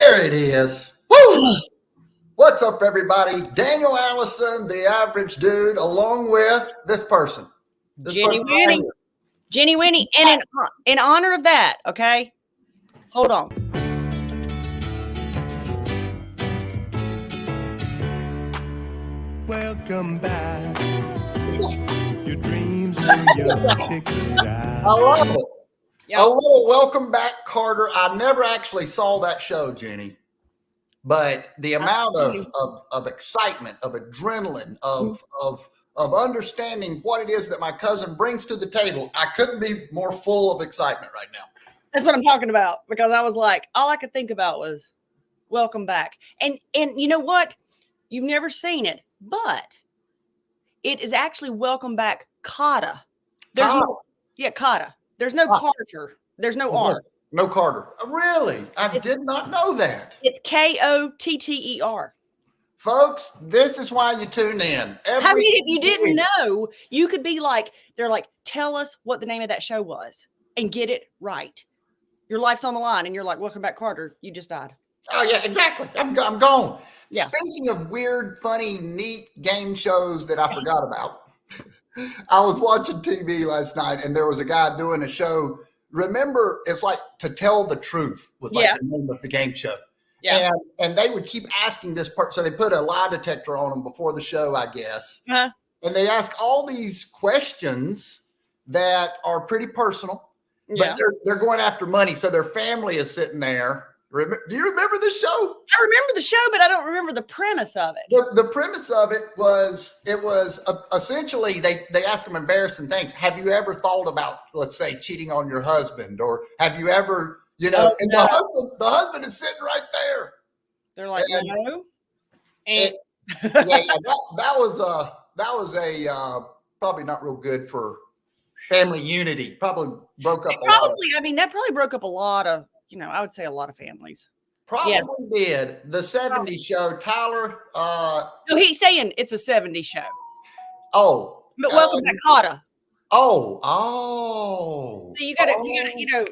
There it is. Woo! What's up, everybody? Daniel Allison, the average dude, along with this person. Jenny Winny. Jenny Winny. And in honor of that, okay? Hold on. Welcome back. Your dreams and your ticket out. I love it. Yep. A little welcome back, Carter. I never actually saw that show, Jenny. But the amount of excitement, of adrenaline, of understanding what it is that my cousin brings to the table, I couldn't be more full of excitement right now. That's what I'm talking about, because I was like, all I could think about was welcome back. And you know what? You've never seen it, but it is actually welcome back Cara. Cara. There's no Carter. There's no R. No Carter. Really? I did not know that. It's Kotter. Folks, this is why you tune in. How many if you didn't know, you could be like, they're like, tell us what the name of that show was and get it right. Your life's on the line and you're like, welcome back, Carter. You just died. Oh, yeah, exactly. I'm gone. Yeah. Speaking of weird, funny, neat game shows that I forgot about, I was watching TV last night and there was a guy doing a show. Remember, it's like To Tell the Truth was like the name of the game show. Yeah. And they would keep asking this part. So they put a lie detector on them before the show, I guess. Uh-huh. And they ask all these questions that are pretty personal, but they're going after money. So their family is sitting there. Do you remember the show? I remember the show, but I don't remember the premise of it. The premise of it was essentially they ask them embarrassing things. Have you ever thought about, let's say, cheating on your husband, or have you ever, the husband is sitting right there. They're like, no. And that was a probably not real good for family unity. Probably broke up that probably broke up a lot of, I would say a lot of families. Probably did. The 70s show, Tyler. No, he's saying it's a 70s show. Oh. But welcome back, Cara. Oh. So you gotta,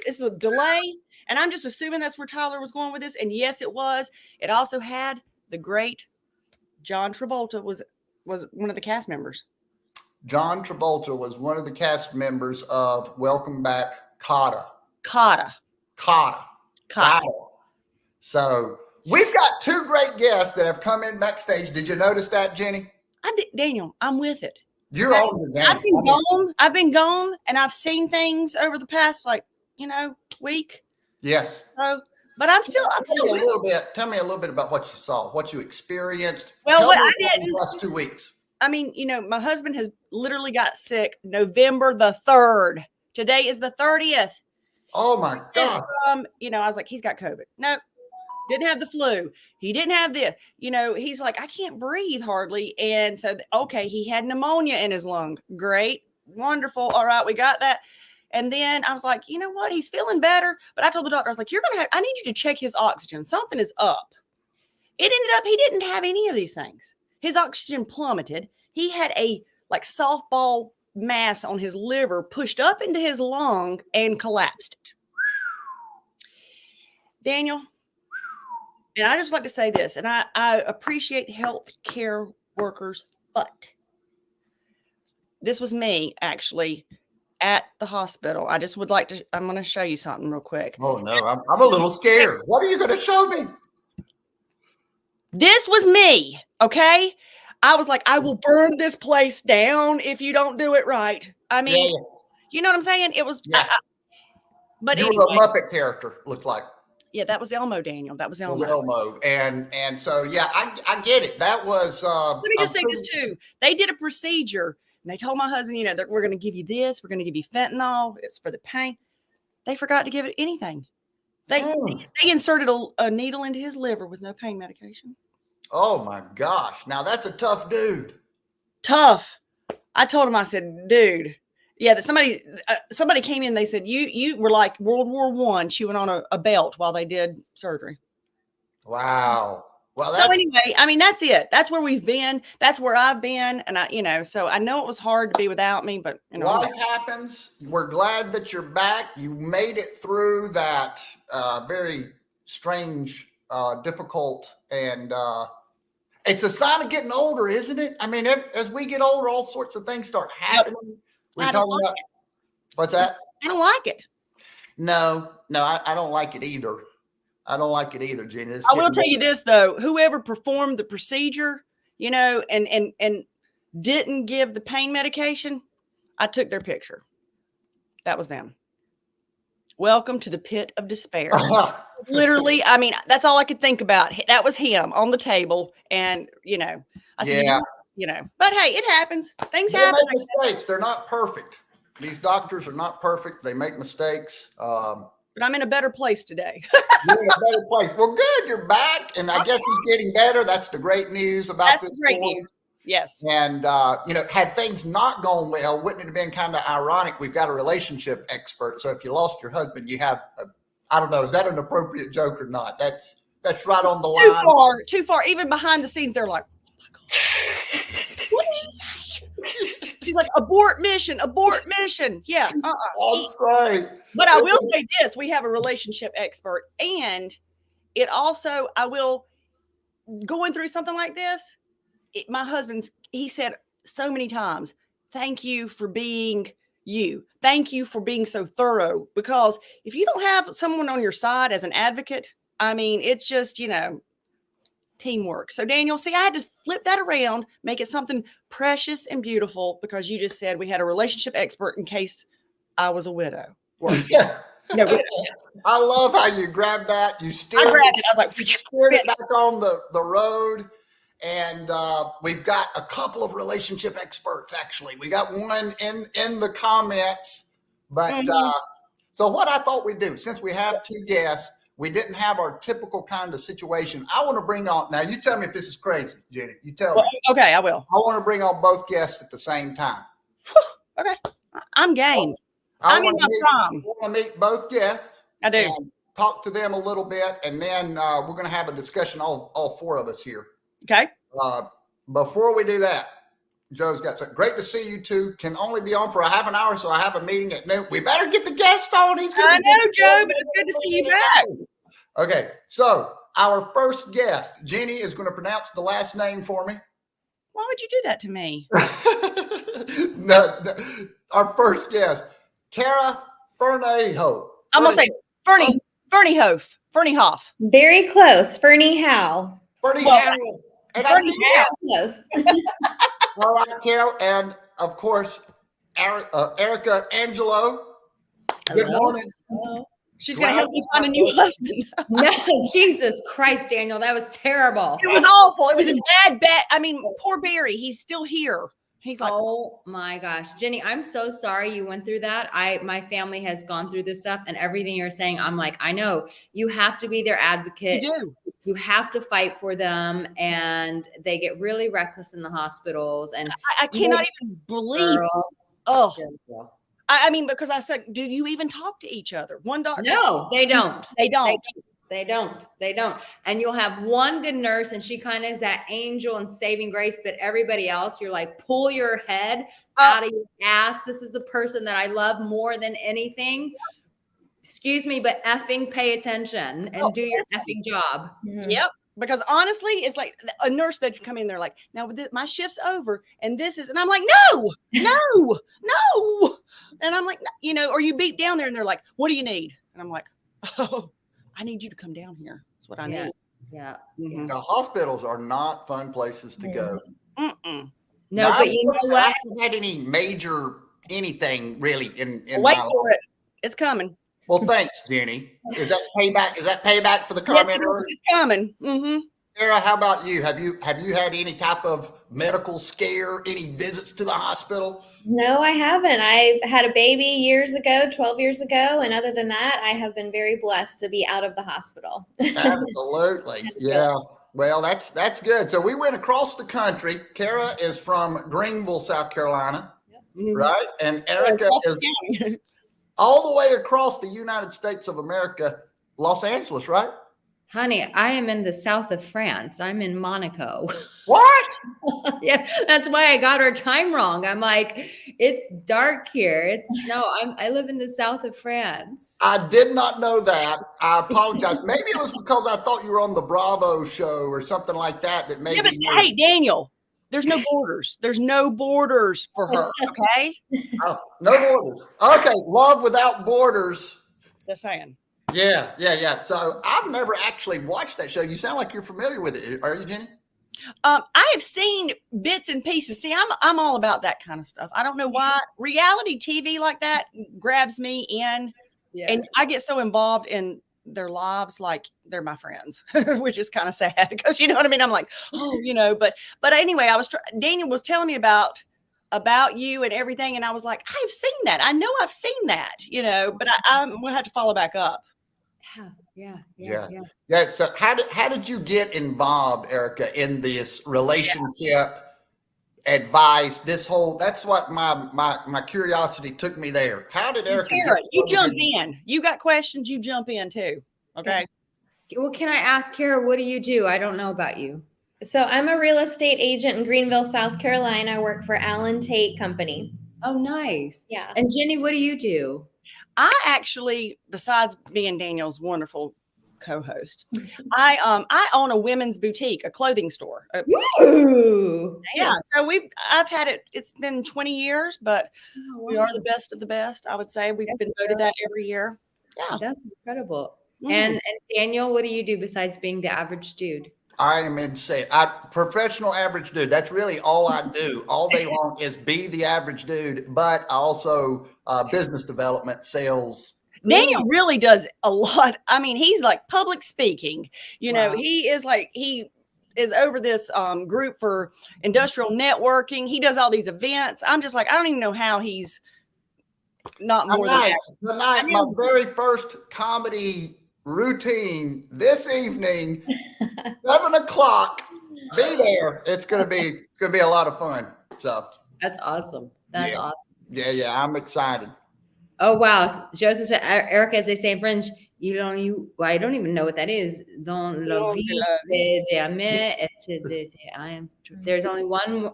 it's a delay. And I'm just assuming that's where Tyler was going with this. And yes, it was. It also had the great John Travolta was one of the cast members. John Travolta was one of the cast members of Welcome Back, Cara. So we've got two great guests that have come in backstage. Did you notice that, Jenny? I did, Daniel. I'm with it. You're on the game. I've been gone, and I've seen things over the past, week. Yes. So, but I'm still. Tell me a little bit about what you saw, what you experienced. Well, what I did the last 2 weeks. I mean, my husband has literally got sick November the 3rd. Today is the 30th. Oh my God. And, I was like, he's got COVID. No, didn't have the flu. He didn't have this. He's like, I can't breathe hardly. And so, he had pneumonia in his lung. Great. Wonderful. All right, we got that. And then I was like, you know what? He's feeling better. But I told the doctor, I was like, I need you to check his oxygen. Something is up. It ended up, he didn't have any of these things. His oxygen plummeted. He had a softball mass on his liver pushed up into his lung and collapsed it. Daniel, and I just like to say this, and I appreciate healthcare workers, but this was me actually at the hospital. I just would like to, I'm going to show you something real quick. Oh no, I'm a little scared. What are you going to show me? This was me. Okay. I was like, I will burn this place down if you don't do it right. I mean, you know what I'm saying? It was, but you anyway. were a Muppet character, looked like. Yeah, that was Elmo, Daniel. That was Elmo. And so, I get it. That was. Let me just say this too. They did a procedure and they told my husband, that we're going to give you this. We're going to give you fentanyl. It's for the pain. They forgot to give it anything. They inserted a needle into his liver with no pain medication. Oh my gosh. Now that's a tough dude. Tough. I told him, I said, dude, that somebody came in. They said, you were like World War I chewing on a belt while they did surgery. Wow. Well, so anyway, I mean, that's it. That's where we've been. That's where I've been. And so I know it was hard to be without me, but life happens. We're glad that you're back. You made it through that very strange difficult, and it's a sign of getting older, isn't it? I mean, as we get older, all sorts of things start happening. I don't like it. What's that? I don't like it. No, I don't like it either. I don't like it either, Jenny. I will tell you this though: whoever performed the procedure, and didn't give the pain medication, I took their picture. That was them. Welcome to the pit of despair. Literally, I mean, that's all I could think about. That was him on the table, and I said, but hey, it happens. Things happen. They make mistakes. They're not perfect. These doctors are not perfect. They make mistakes. But I'm in a better place today. You're in a better place. Well, good. You're back, and I guess he's getting better. That's the great news about this story. Yes. And, had things not gone well, wouldn't it have been kind of ironic? We've got a relationship expert. So if you lost your husband, you have, I don't know, is that an appropriate joke or not? That's right on the line. Too far. Even behind the scenes, they're like, oh my God. What did he say? She's like, abort mission. Yeah. I'm sorry. But I will say this, we have a relationship expert, and it also, going through something like this, my husband's, he said so many times, thank you for being you. Thank you for being so thorough, because if you don't have someone on your side as an advocate, I mean, it's just, teamwork. So Daniel, see, I had to flip that around, make it something precious and beautiful, because you just said we had a relationship expert in case I was a widow. No, I love how you grabbed that. You steered I grabbed it. I was like, steered it back on the road. And we've got a couple of relationship experts, actually. We got one in the comments. But so what I thought we'd do, since we have two guests, we didn't have our typical kind of situation. I want to bring on, now you tell me if this is crazy, Jenny. You tell me. Okay, I will. I want to bring on both guests at the same time. Okay. I'm game. I want to meet both guests. I do. And talk to them a little bit. And then we're going to have a discussion, all four of us here. Okay. Before we do that, Joe's got some great to see you two. Can only be on for a half an hour, so I have a meeting at noon. We better get the guest on. I know, Joe, but it's good to see you back. Okay, so our first guest, Jenny, is going to pronounce the last name for me. Why would you do that to me? No, our first guest, Cara Ferneyhough. I'm going to say Ferneyhough. Very close. Ferneyhough. Ferneyhough. Close. All right, Carol, and of course, Arica, Angelo. Good morning. Hello. She's going to help me find a new husband. No, Jesus Christ, Daniel, that was terrible. It was awful. It was a bad bet. I mean, poor Barry. He's still here. He's like, oh my gosh, Jenny, I'm so sorry you went through that. My family has gone through this stuff, and everything you're saying, I'm like, I know you have to be their advocate. You do. You have to fight for them, and they get really reckless in the hospitals. And I cannot even believe. Oh, I mean, because I said, do you even talk to each other? One doctor? No, they don't. They don't. They don't. And you'll have one good nurse, and she kind of is that angel and saving grace, but everybody else, you're like, pull your head out of your ass. This is the person that I love more than anything. Excuse me, but effing pay attention and do your effing job. Mm-hmm. Yep. Because honestly, it's like a nurse that come in there like, now my shift's over and this is, and I'm like, no. And I'm like, or you beat down there and they're like, what do you need? And I'm like, oh, I need you to come down here. That's what I need. Yeah. Mm-hmm. Now, hospitals are not fun places to go. Mm-mm. No, but you know what? I haven't had any major anything really in Wait my for life. it. It's coming. Well, thanks, Jenny. Is that payback? Is that payback for the comment? Yes, it's coming. Mm-hmm. Sarah, how about you? Have you had any type of medical scare? Any visits to the hospital? No, I haven't. I had a baby years ago, 12 years ago, and other than that, I have been very blessed to be out of the hospital. Absolutely, yeah. Well, that's good. So we went across the country. Cara is from Greenville, South Carolina, right? And Arica is all the way across the United States of America, Los Angeles, right? honey, I am in the south of France. I'm in Monaco. What? Yeah, that's why I got our time wrong. I'm like, it's dark here. I live in the south of France. I did not know that. I apologize. Maybe it was because I thought you were on the Bravo show or something like that. That maybe. Yeah, but hey, Daniel, there's no borders. There's no borders for her. Okay. Oh, no borders. Okay, love without borders. Just saying. Yeah. So I've never actually watched that show. You sound like you're familiar with it. Are you, Jenny? I have seen bits and pieces. See, I'm all about that kind of stuff. I don't know why reality TV like that grabs me in, and I get so involved in their lives, like they're my friends, which is kind of sad because you know what I mean. I'm like, oh, but anyway, Daniel was telling me about you and everything, and I was like, I've seen that. I know I've seen that, but I'm gonna have to follow back up. Yeah. So how did you get involved, Arica, in this relationship advice? That's what my curiosity took me there. How did Arica Cara, you jump in? You got questions, you jump in too. Okay. Well, can I ask, Cara, what do you do? I don't know about you. So I'm a real estate agent in Greenville, South Carolina. I work for Allen Tate Company. Oh, nice. Yeah. And Jenny, what do you do? I actually, besides being Daniel's wonderful co-host, I own a women's boutique, a clothing store. Ooh, yeah. So I've had it. It's been 20 years, but we are the best of the best. I would say we've been voted that every year. Yeah, that's incredible. And Daniel, what do you do besides being the average dude? I am insane. Professional average dude. That's really all I do all day long is be the average dude. But I also business development, sales. Daniel really does a lot. I mean, he's like public speaking. He is over this group for industrial networking. He does all these events. I'm just like, I don't even know how he's not more than that. My very first comedy routine this evening, 7:00. Be there. It's gonna be a lot of fun. So that's awesome. That's awesome. Yeah. I'm excited. Oh wow, Joseph, Arica, as they say in French, I don't even know what that is. There's only one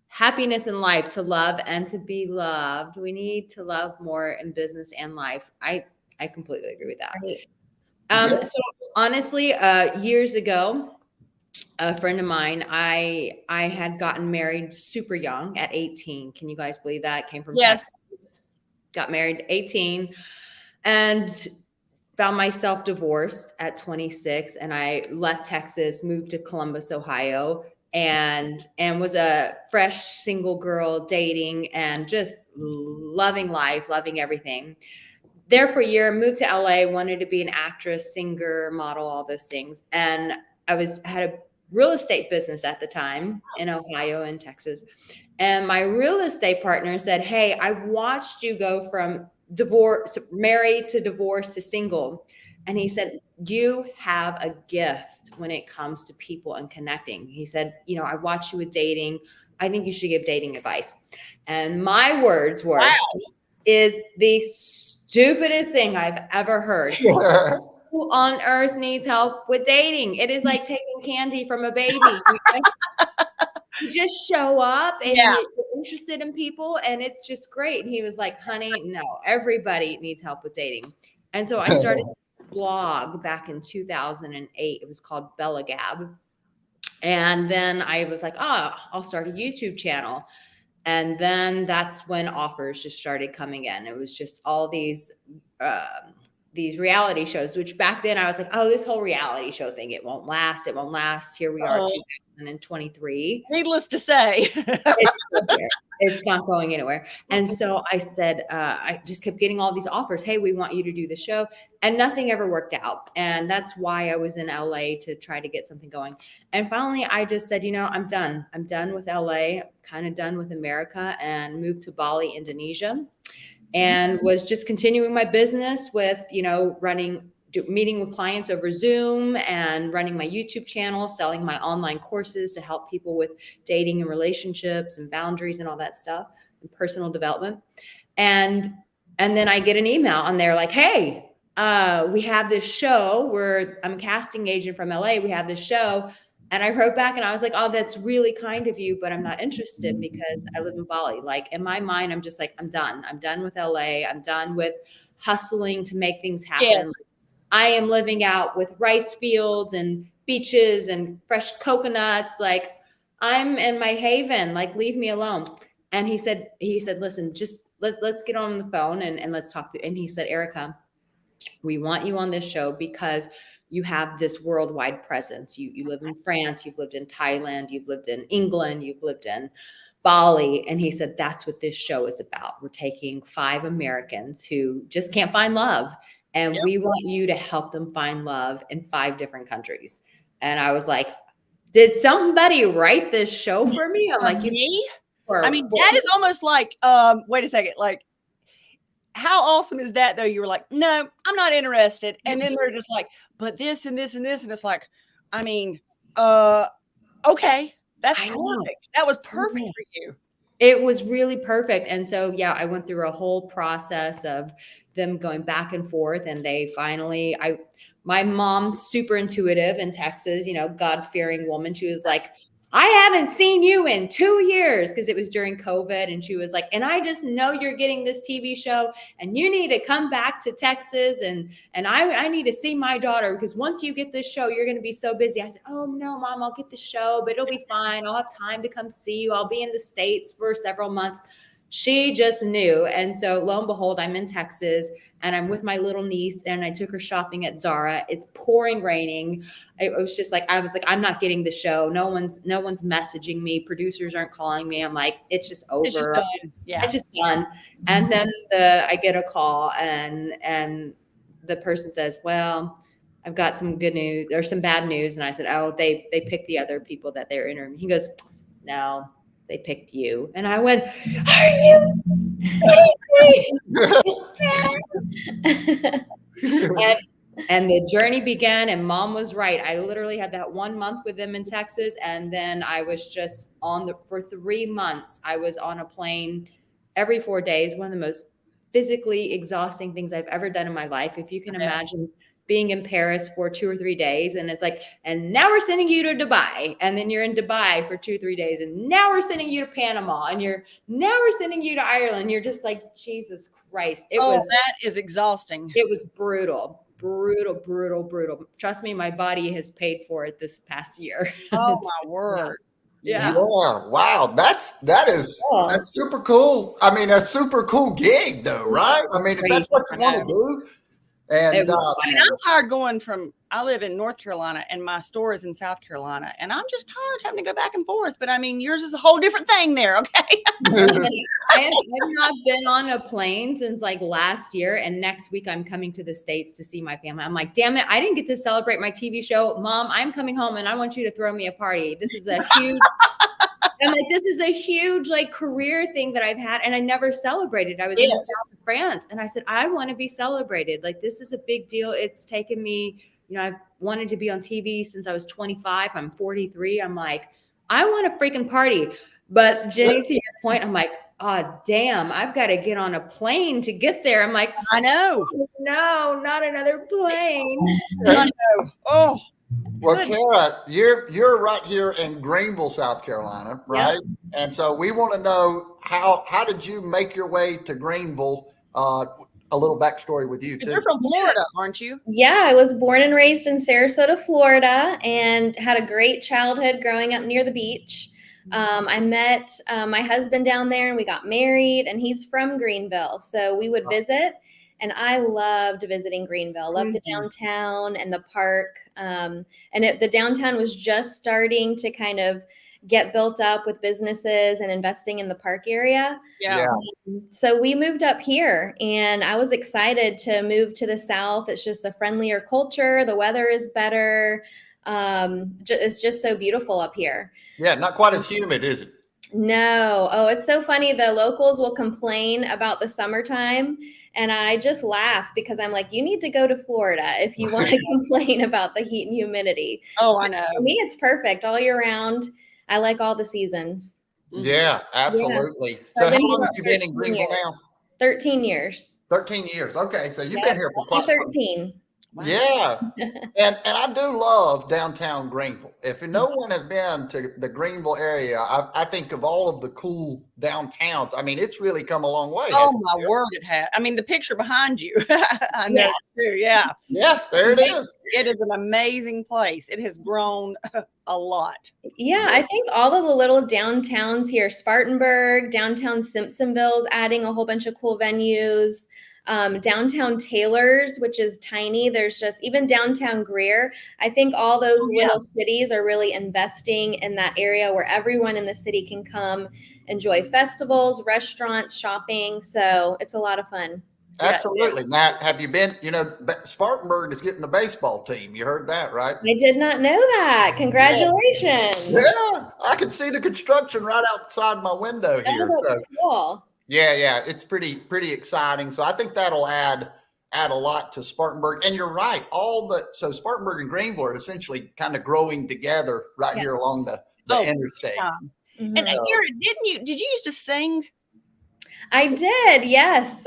happiness in life, to love and to be loved. We need to love more in business and life. I completely agree with that. Right. So honestly, years ago, a friend of mine, I had gotten married super young at 18. Can you guys believe that? Came from Yes. Texas. Got married at 18 and found myself divorced at 26. And I left Texas, moved to Columbus, Ohio, and was a fresh single girl dating and just loving life, loving everything. There for a year, moved to LA, wanted to be an actress, singer, model, all those things. And I had a real estate business at the time in Ohio and Texas. And my real estate partner said, hey, I watched you go from married to divorced to single. And he said, you have a gift when it comes to people and connecting. He said, I watched you with dating. I think you should give dating advice. And my words were, is the stupidest thing I've ever heard. Who on earth needs help with dating? It is like taking candy from a baby. You just show up and you're interested in people, and it's just great. And he was like, honey, no, everybody needs help with dating. And so I started this blog back in 2008. It was called Bella Gab. And then I was like, I'll start a YouTube channel. And then that's when offers just started coming in. It was just all these reality shows, which back then I was like, this whole reality show thing, it won't last. It won't last. Here we are, 2023. Needless to say, it's not going anywhere. And so I said, I just kept getting all these offers. Hey, we want you to do the show. And nothing ever worked out. And that's why I was in LA to try to get something going. And finally, I just said, I'm done. I'm done with LA, kind of done with America, and moved to Bali, Indonesia. And was just continuing my business with, meeting with clients over Zoom and running my YouTube channel, selling my online courses to help people with dating and relationships and boundaries and all that stuff and personal development. And then I get an email and they're like, hey, we have this show where I'm a casting agent from LA. We have this show. And I wrote back and I was like, oh, that's really kind of you, but I'm not interested because I live in Bali. Like in my mind, I'm just like, I'm done. I'm done with LA. I'm done with hustling to make things happen. Yes. I am living out with rice fields and beaches and fresh coconuts. Like I'm in my haven, like leave me alone. And he said, listen, just let's get on the phone and let's talk. And he said, Arica, we want you on this show because you have this worldwide presence. You live in France, you've lived in Thailand, you've lived in England, you've lived in Bali. And he said, that's what this show is about. We're taking 5 Americans who just can't find love. And we want you to help them find love in 5 different countries. And I was like, did somebody write this show for me? I'm like, me? I mean, that is almost like, wait a second, like, how awesome is that though? You were like, no, I'm not interested. And then they're just like, but this and this and this. And it's like, I mean, okay, that's perfect. That was perfect for you. It was really perfect. And so, yeah, I went through a whole process of them going back and forth. And they finally, my mom's super intuitive in Texas, you know, God-fearing woman. She was like, I haven't seen you in 2 years, because it was during COVID. And she was like, and I just know you're getting this TV show and you need to come back to Texas. And I need to see my daughter, because once you get this show, you're going to be so busy. I said, oh no, Mom, I'll get the show, but it'll be fine. I'll have time to come see you. I'll be in the States for several months. She just knew. And so lo and behold, I'm in Texas and I'm with my little niece and I took her shopping at Zara. It's pouring raining. It was just like, I was like, I'm not getting the show. No one's messaging me. Producers aren't calling me. I'm like, it's just over. It's just done. Yeah. It's just done. And then I get a call and the person says, well, I've got some good news or some bad news. And I said, oh, they picked the other people that they're interviewing. He goes, no, they picked you. And I went, are you and the journey began, and Mom was right. I literally had that 1 month with them in Texas. And then I was just for 3 months, I was on a plane every 4 days. One of the most physically exhausting things I've ever done in my life. If you can imagine being in Paris for 2 or 3 days, and it's like, and now we're sending you to Dubai, and then you're in Dubai for 2 or 3 days, and now we're sending you to Panama, and now we're sending you to Ireland. You're just like, Jesus Christ. That is exhausting. It was brutal. Trust me, my body has paid for it this past year. Oh my word. Yeah. Wow. That's super cool. I mean, a super cool gig though, right? I mean, if that's what you want to do. And I'm tired going I live in North Carolina and my store is in South Carolina, and I'm just tired having to go back and forth. But I mean, yours is a whole different thing there. Okay. I have not been on a plane since like last year. And next week I'm coming to the States to see my family. I'm like, damn it, I didn't get to celebrate my TV show. Mom, I'm coming home and I want you to throw me a party. This is a huge, I'm like, this is a huge like career thing that I've had. And I never celebrated. I was in the south of France. And I said, I want to be celebrated. Like, this is a big deal. It's taken me, you know, I've wanted to be on TV since I was 25. I'm 43. I'm like, I want a freaking party. But Jenny, to your point, I'm like, oh, damn, I've got to get on a plane to get there. I'm like, I know. No, not another plane. I know. Oh. Well, Cara, you're right here in Greenville, South Carolina, right? Yep. And so we want to know how did you make your way to Greenville? A little backstory with you too. You're from Florida, aren't you? Yeah, I was born and raised in Sarasota, Florida, and had a great childhood growing up near the beach. I met my husband down there, and we got married, and he's from Greenville, so we would visit. And I loved visiting Greenville. Loved the downtown and the park. The downtown was just starting to kind of get built up with businesses and investing in the park area. Yeah. So we moved up here, and I was excited to move to the South. It's just a friendlier culture. The weather is better. It's just so beautiful up here. Yeah, not quite as humid, is it? No. Oh, it's so funny. The locals will complain about the summertime, and I just laugh because I'm like, you need to go to Florida if you want to complain about the heat and humidity. Oh, I know. For me, it's perfect all year round. I like all the seasons. Yeah, absolutely. Yeah. So how long have you been in Greenville now? 13 years. 13 years. Okay, so you've Yep, been here for quite some 13. Wow. Yeah. And I do love downtown Greenville. If no one has been to the Greenville area, I think of all of the cool downtowns. I mean, it's really come a long way. Oh hasn't my it? word, it has. I mean, the picture behind you, I know too. Yeah, Yeah, there it is. it is an amazing place. It has grown a lot. Yeah, I think all of the little downtowns here, Spartanburg, downtown Simpsonville's adding a whole bunch of cool venues. Downtown Taylor's, which is tiny. There's just even downtown Greer. I think all those little cities are really investing in that area where everyone in the city can come enjoy festivals, restaurants, shopping. So it's a lot of fun. Absolutely. Now, have you been, Spartanburg is getting a baseball team. You heard that, right? I did not know that. Congratulations. Yeah, I can see the construction right outside my window here. Oh, that's cool. Yeah, it's pretty exciting. So I think that'll add a lot to Spartanburg. And you're right. So Spartanburg and Greenville are essentially kind of growing together right here along the interstate. Mhm. And did you used to sing? I did, yes.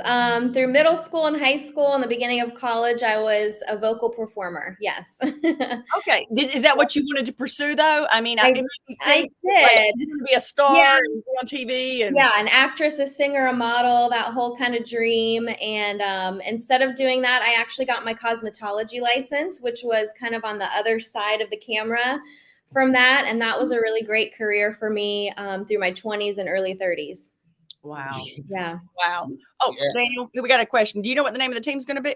Through middle school and high school and the beginning of college, I was a vocal performer. Yes. Okay. Is that what you wanted to pursue though? I mean, I did. did. To be a star Yeah. and go on TV and An actress, a singer, a model, that whole kind of dream. And instead of doing that, I actually got my cosmetology license, which was kind of on the other side of the camera from that. And that was a really great career for me through my 20s and early 30s. Wow. Yeah. Wow. Oh, Yeah. Daniel, we got a question. Do you know what the name of the team's going to be?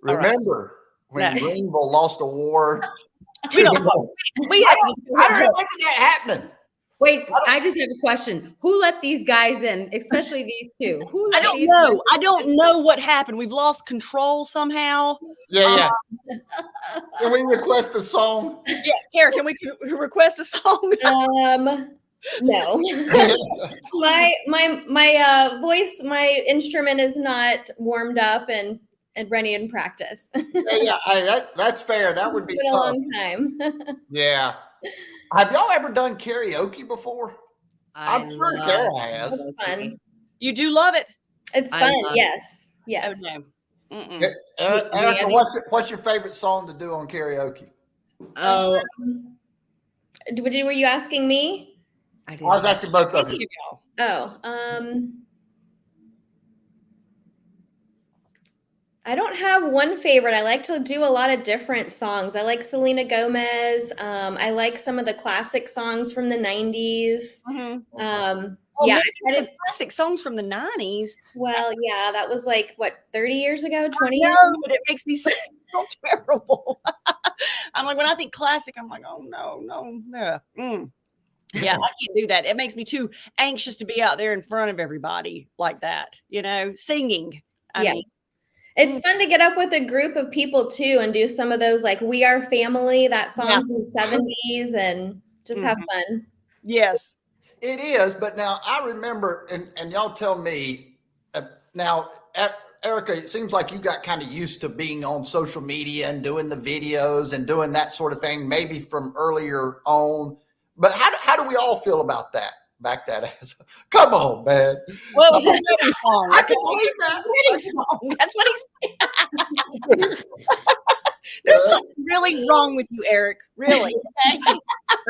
Remember when No. Greenville lost a war? We don't know. I don't remember that happening. Wait, I just have a question. Who let these guys in, especially these two? Who I let don't these know. guys I don't know what happened. We've lost control somehow. Yeah. Can we request a song? Yeah, Cara, can we request a song? No. my voice, my instrument is not warmed up and ready in practice. Hey, that's fair. That would be It's been a tough. long time. Yeah. Have y'all ever done karaoke before? I'm sure Cara has. It's fun. You do love it. It's I fun. love Yes. Oh Yes. no. Mm-mm. Arica, what's your favorite song to do on karaoke? Oh, Were you asking me? I I didn't. was asking both of Thank you. you, y'all. Oh, I don't have one favorite. I like to do a lot of different songs. I like Selena Gomez. I like some of the classic songs from the 90s. Mhm. Yeah, I try The to. classic songs from the 90s. Well, yeah, that was like what, 30 years ago, 20 years No, ago? but it makes me so terrible. I'm like, when I think classic, I'm like, oh no. Yeah, I can't do that. It makes me too anxious to be out there in front of everybody like that, singing. I Yeah. mean, It's fun to get up with a group of people too and do some of those like We Are Family, that song from the 70s, and just have fun. yes. It is, but now I remember, and y'all tell me, now, Arica, it seems like you got kind of used to being on social media and doing the videos and doing that sort of thing, maybe from earlier on. But how do we all feel about that? Back that ass. Come on, man. Well, it was his wedding song. I can believe that. Wedding song. That's what he said. There's something really wrong with you, Eric. Really.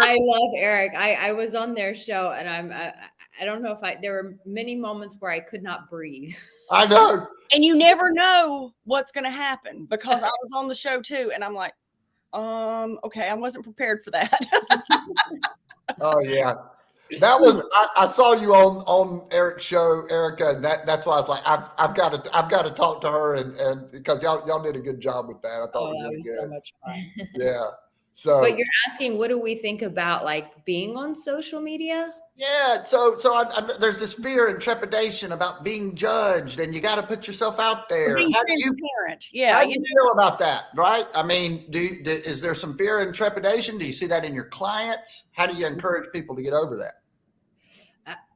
I love Eric. I was on their show, and I don't know if there were many moments where I could not breathe. I know. And you never know what's going to happen, because I was on the show too, and I'm like, okay, I wasn't prepared for that. Oh yeah. That was I saw you on Eric's show, Arica, and that's why I was like, I've got to talk to her, and because y'all did a good job with that. I thought it was that really was good. so much fun. Yeah. So But you're asking, what do we think about like being on social media? yeah, so there's this fear and trepidation about being judged, and you got to put yourself out there. Being How do you transparent. Yeah. How do you feel about that, right? I mean, is there some fear and trepidation? Do you see that in your clients? How do you encourage people to get over that?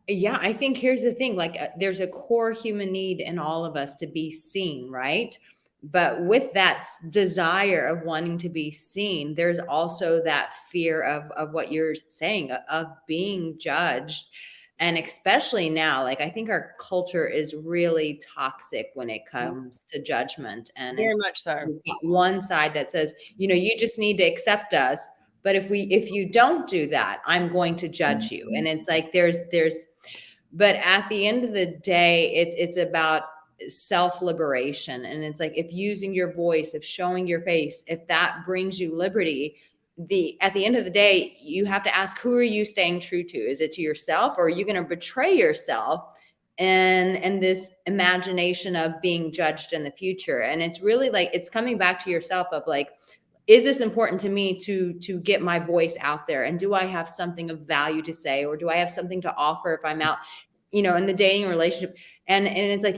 Yeah, I think here's the thing, like there's a core human need in all of us to be seen, right? But with that desire of wanting to be seen, there's also that fear of what you're saying, of being judged. And especially now, like I think our culture is really toxic when it comes to judgment. And Very it's much so. we've got one side that says, you know, you just need to accept us. But if you don't do that, I'm going to judge you. And it's like but at the end of the day, it's about self-liberation. And it's like, if using your voice, if showing your face, if that brings you liberty, at the end of the day, you have to ask, who are you staying true to? Is it to yourself, or are you going to betray yourself and this imagination of being judged in the future? And it's really like, it's coming back to yourself of like, is this important to me to get my voice out there? And do I have something of value to say, or do I have something to offer if I'm out, you know, in the dating relationship? And it's like,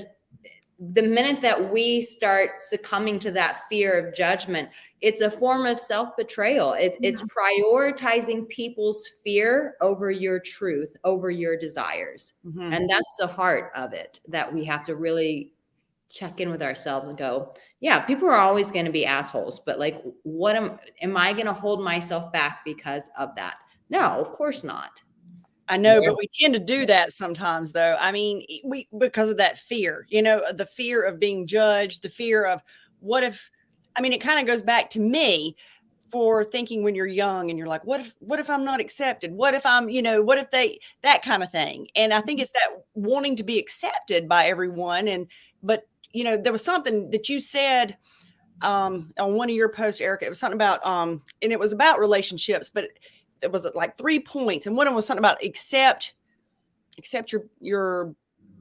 the minute that we start succumbing to that fear of judgment, it's a form of self-betrayal. It's prioritizing people's fear over your truth, over your desires. Mm-hmm. And that's the heart of it, that we have to really check in with ourselves and go, yeah, people are always going to be assholes, but like, what am I going to hold myself back because of that? No, of course not. I know, but we tend to do that sometimes, though. I mean, because of that fear, you know, the fear of being judged, the fear of what if, I mean, it kind of goes back to me for thinking when you're young and you're like, what if I'm not accepted? What if I'm, you know, what if that kind of thing. And I think it's that wanting to be accepted by everyone. But, you know, there was something that you said on one of your posts, Arica. It was something about, and it was about relationships, but it was like 3 points, and one of them was something about accept your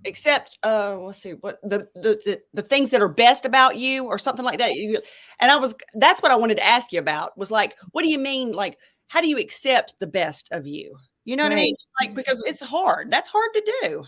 let's see what the things that are best about you, or something like that. And that's what I wanted to ask you about, was like, what do you mean? Like, how do you accept the best of you? You know what I mean? It's like, because it's hard. That's hard to do.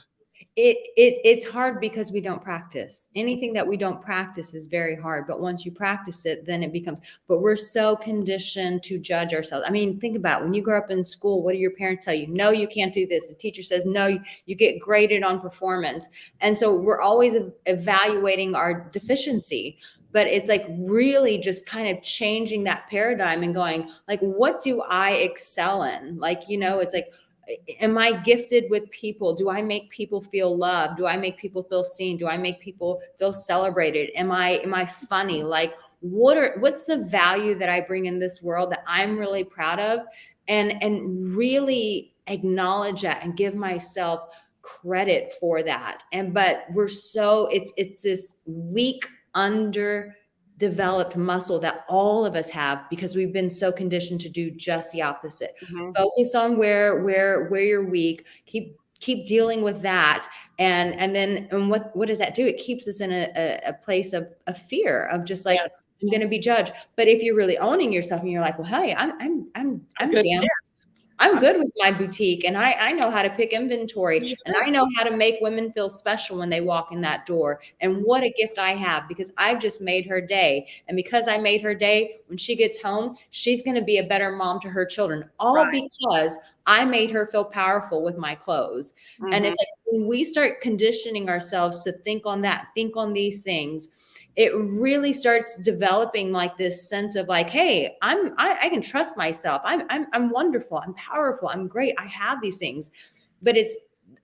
It's hard because we don't practice. Anything that we don't practice is very hard. But once you practice it, then it becomes, but we're so conditioned to judge ourselves. I mean, think about it. When you grow up in school, what do your parents tell you? No, you can't do this. The teacher says, no, you get graded on performance. And so we're always evaluating our deficiency. But it's like really just kind of changing that paradigm and going like, what do I excel in? Like, you know, it's like, am I gifted with people? Do I make people feel loved? Do I make people feel seen? Do I make people feel celebrated? Am I funny? Like, what's the value that I bring in this world that I'm really proud of? And really acknowledge that and give myself credit for that. But we're so, it's this weak, underdeveloped muscle that all of us have, because we've been so conditioned to do just the opposite. Mm-hmm. Focus on where you're weak. Keep dealing with that. And then what does that do? It keeps us in a place of fear of just like, yes, I'm going to be judged. But if you're really owning yourself and you're like, well, hey, I'm good. Damn. I'm good with my boutique, and I know how to pick inventory, yes, and I know how to make women feel special when they walk in that door. And what a gift I have, because I've just made her day. And because I made her day, when she gets home, she's going to be a better mom to her children, all right, because I made her feel powerful with my clothes. Mm-hmm. And it's like, when we start conditioning ourselves to think on that, think on these things, it really starts developing like this sense of like, hey, I can trust myself. I'm wonderful. I'm powerful. I'm great. I have these things. But it's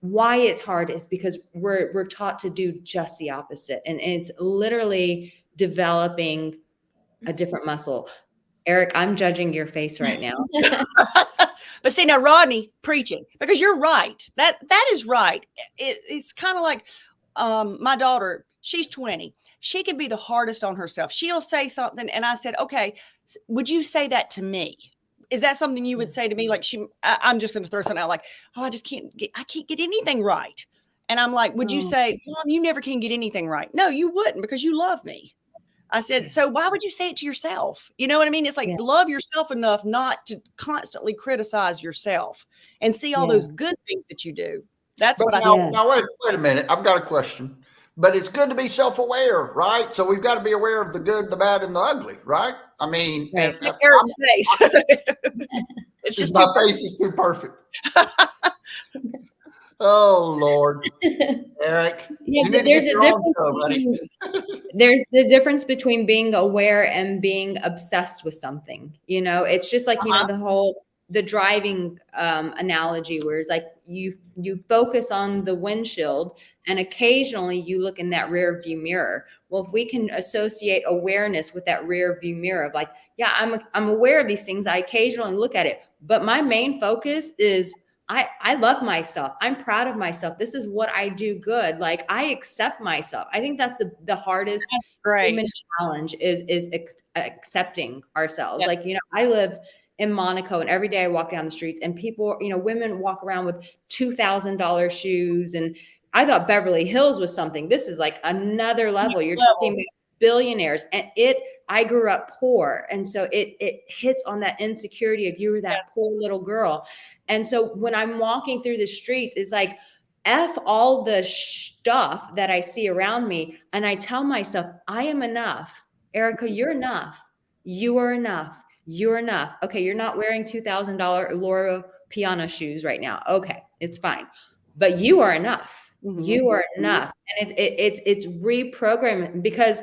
why it's hard is because we're taught to do just the opposite. And it's literally developing a different muscle. Eric, I'm judging your face right now. But see, now Rodney preaching, because you're right. That is right. It's kind of like my daughter, she's 20. She can be the hardest on herself. She'll say something, and I said, okay, would you say that to me? Is that something you would say to me? Like, I'm just going to throw something out like, oh, I can't get anything right. And I'm like, would you say, Mom, you never can get anything right? No, you wouldn't, because you love me. I said, so why would you say it to yourself? You know what I mean? It's like, love yourself enough not to constantly criticize yourself and see all those good things that you do. That's what I think. Now, wait a minute. I've got a question. But it's good to be self-aware, right? So we've got to be aware of the good, the bad, and the ugly, right? I mean, Eric's face. It's just my face is too perfect. Oh Lord, Eric. Yeah, but there's a difference. There's the difference between being aware and being obsessed with something. You know, it's just like, you know, the whole the driving analogy, where it's like you focus on the windshield and occasionally you look in that rear view mirror. Well, if we can associate awareness with that rear view mirror of like, yeah, I'm aware of these things. I occasionally look at it, but my main focus is I love myself. I'm proud of myself. This is what I do good. Like, I accept myself. I think that's the hardest human challenge is accepting ourselves. Yes. Like, I live in Monaco, and every day I walk down the streets and people, women walk around with $2,000 shoes. And I thought Beverly Hills was something. This is like another level. You're talking about billionaires, and I grew up poor. And so it hits on that insecurity of, you were that poor little girl. And so when I'm walking through the streets, it's like, F all the stuff that I see around me. And I tell myself, I am enough. Arica, you're enough. You are enough. You're enough. Okay. You're not wearing $2,000 Laura Piana shoes right now. Okay. It's fine. But you are enough. Mm-hmm. You are enough. And it's reprogramming, because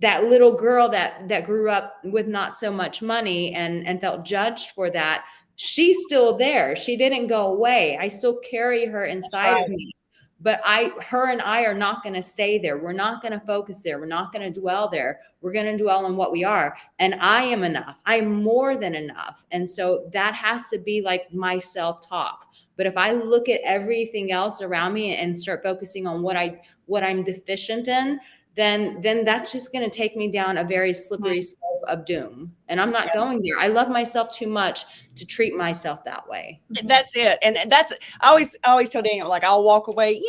that little girl that grew up with not so much money and felt judged for that, she's still there. She didn't go away. I still carry her inside of me, but her and I are not going to stay there. We're not going to focus there. We're not going to dwell there. We're going to dwell on what we are. And I am enough. I'm more than enough. And so that has to be like my self-talk. But if I look at everything else around me and start focusing on what I'm deficient in, then that's just going to take me down a very slippery slope of doom. And I'm not going there. I love myself too much to treat myself that way. That's it. And that's, I always tell Daniel, like, I'll walk away,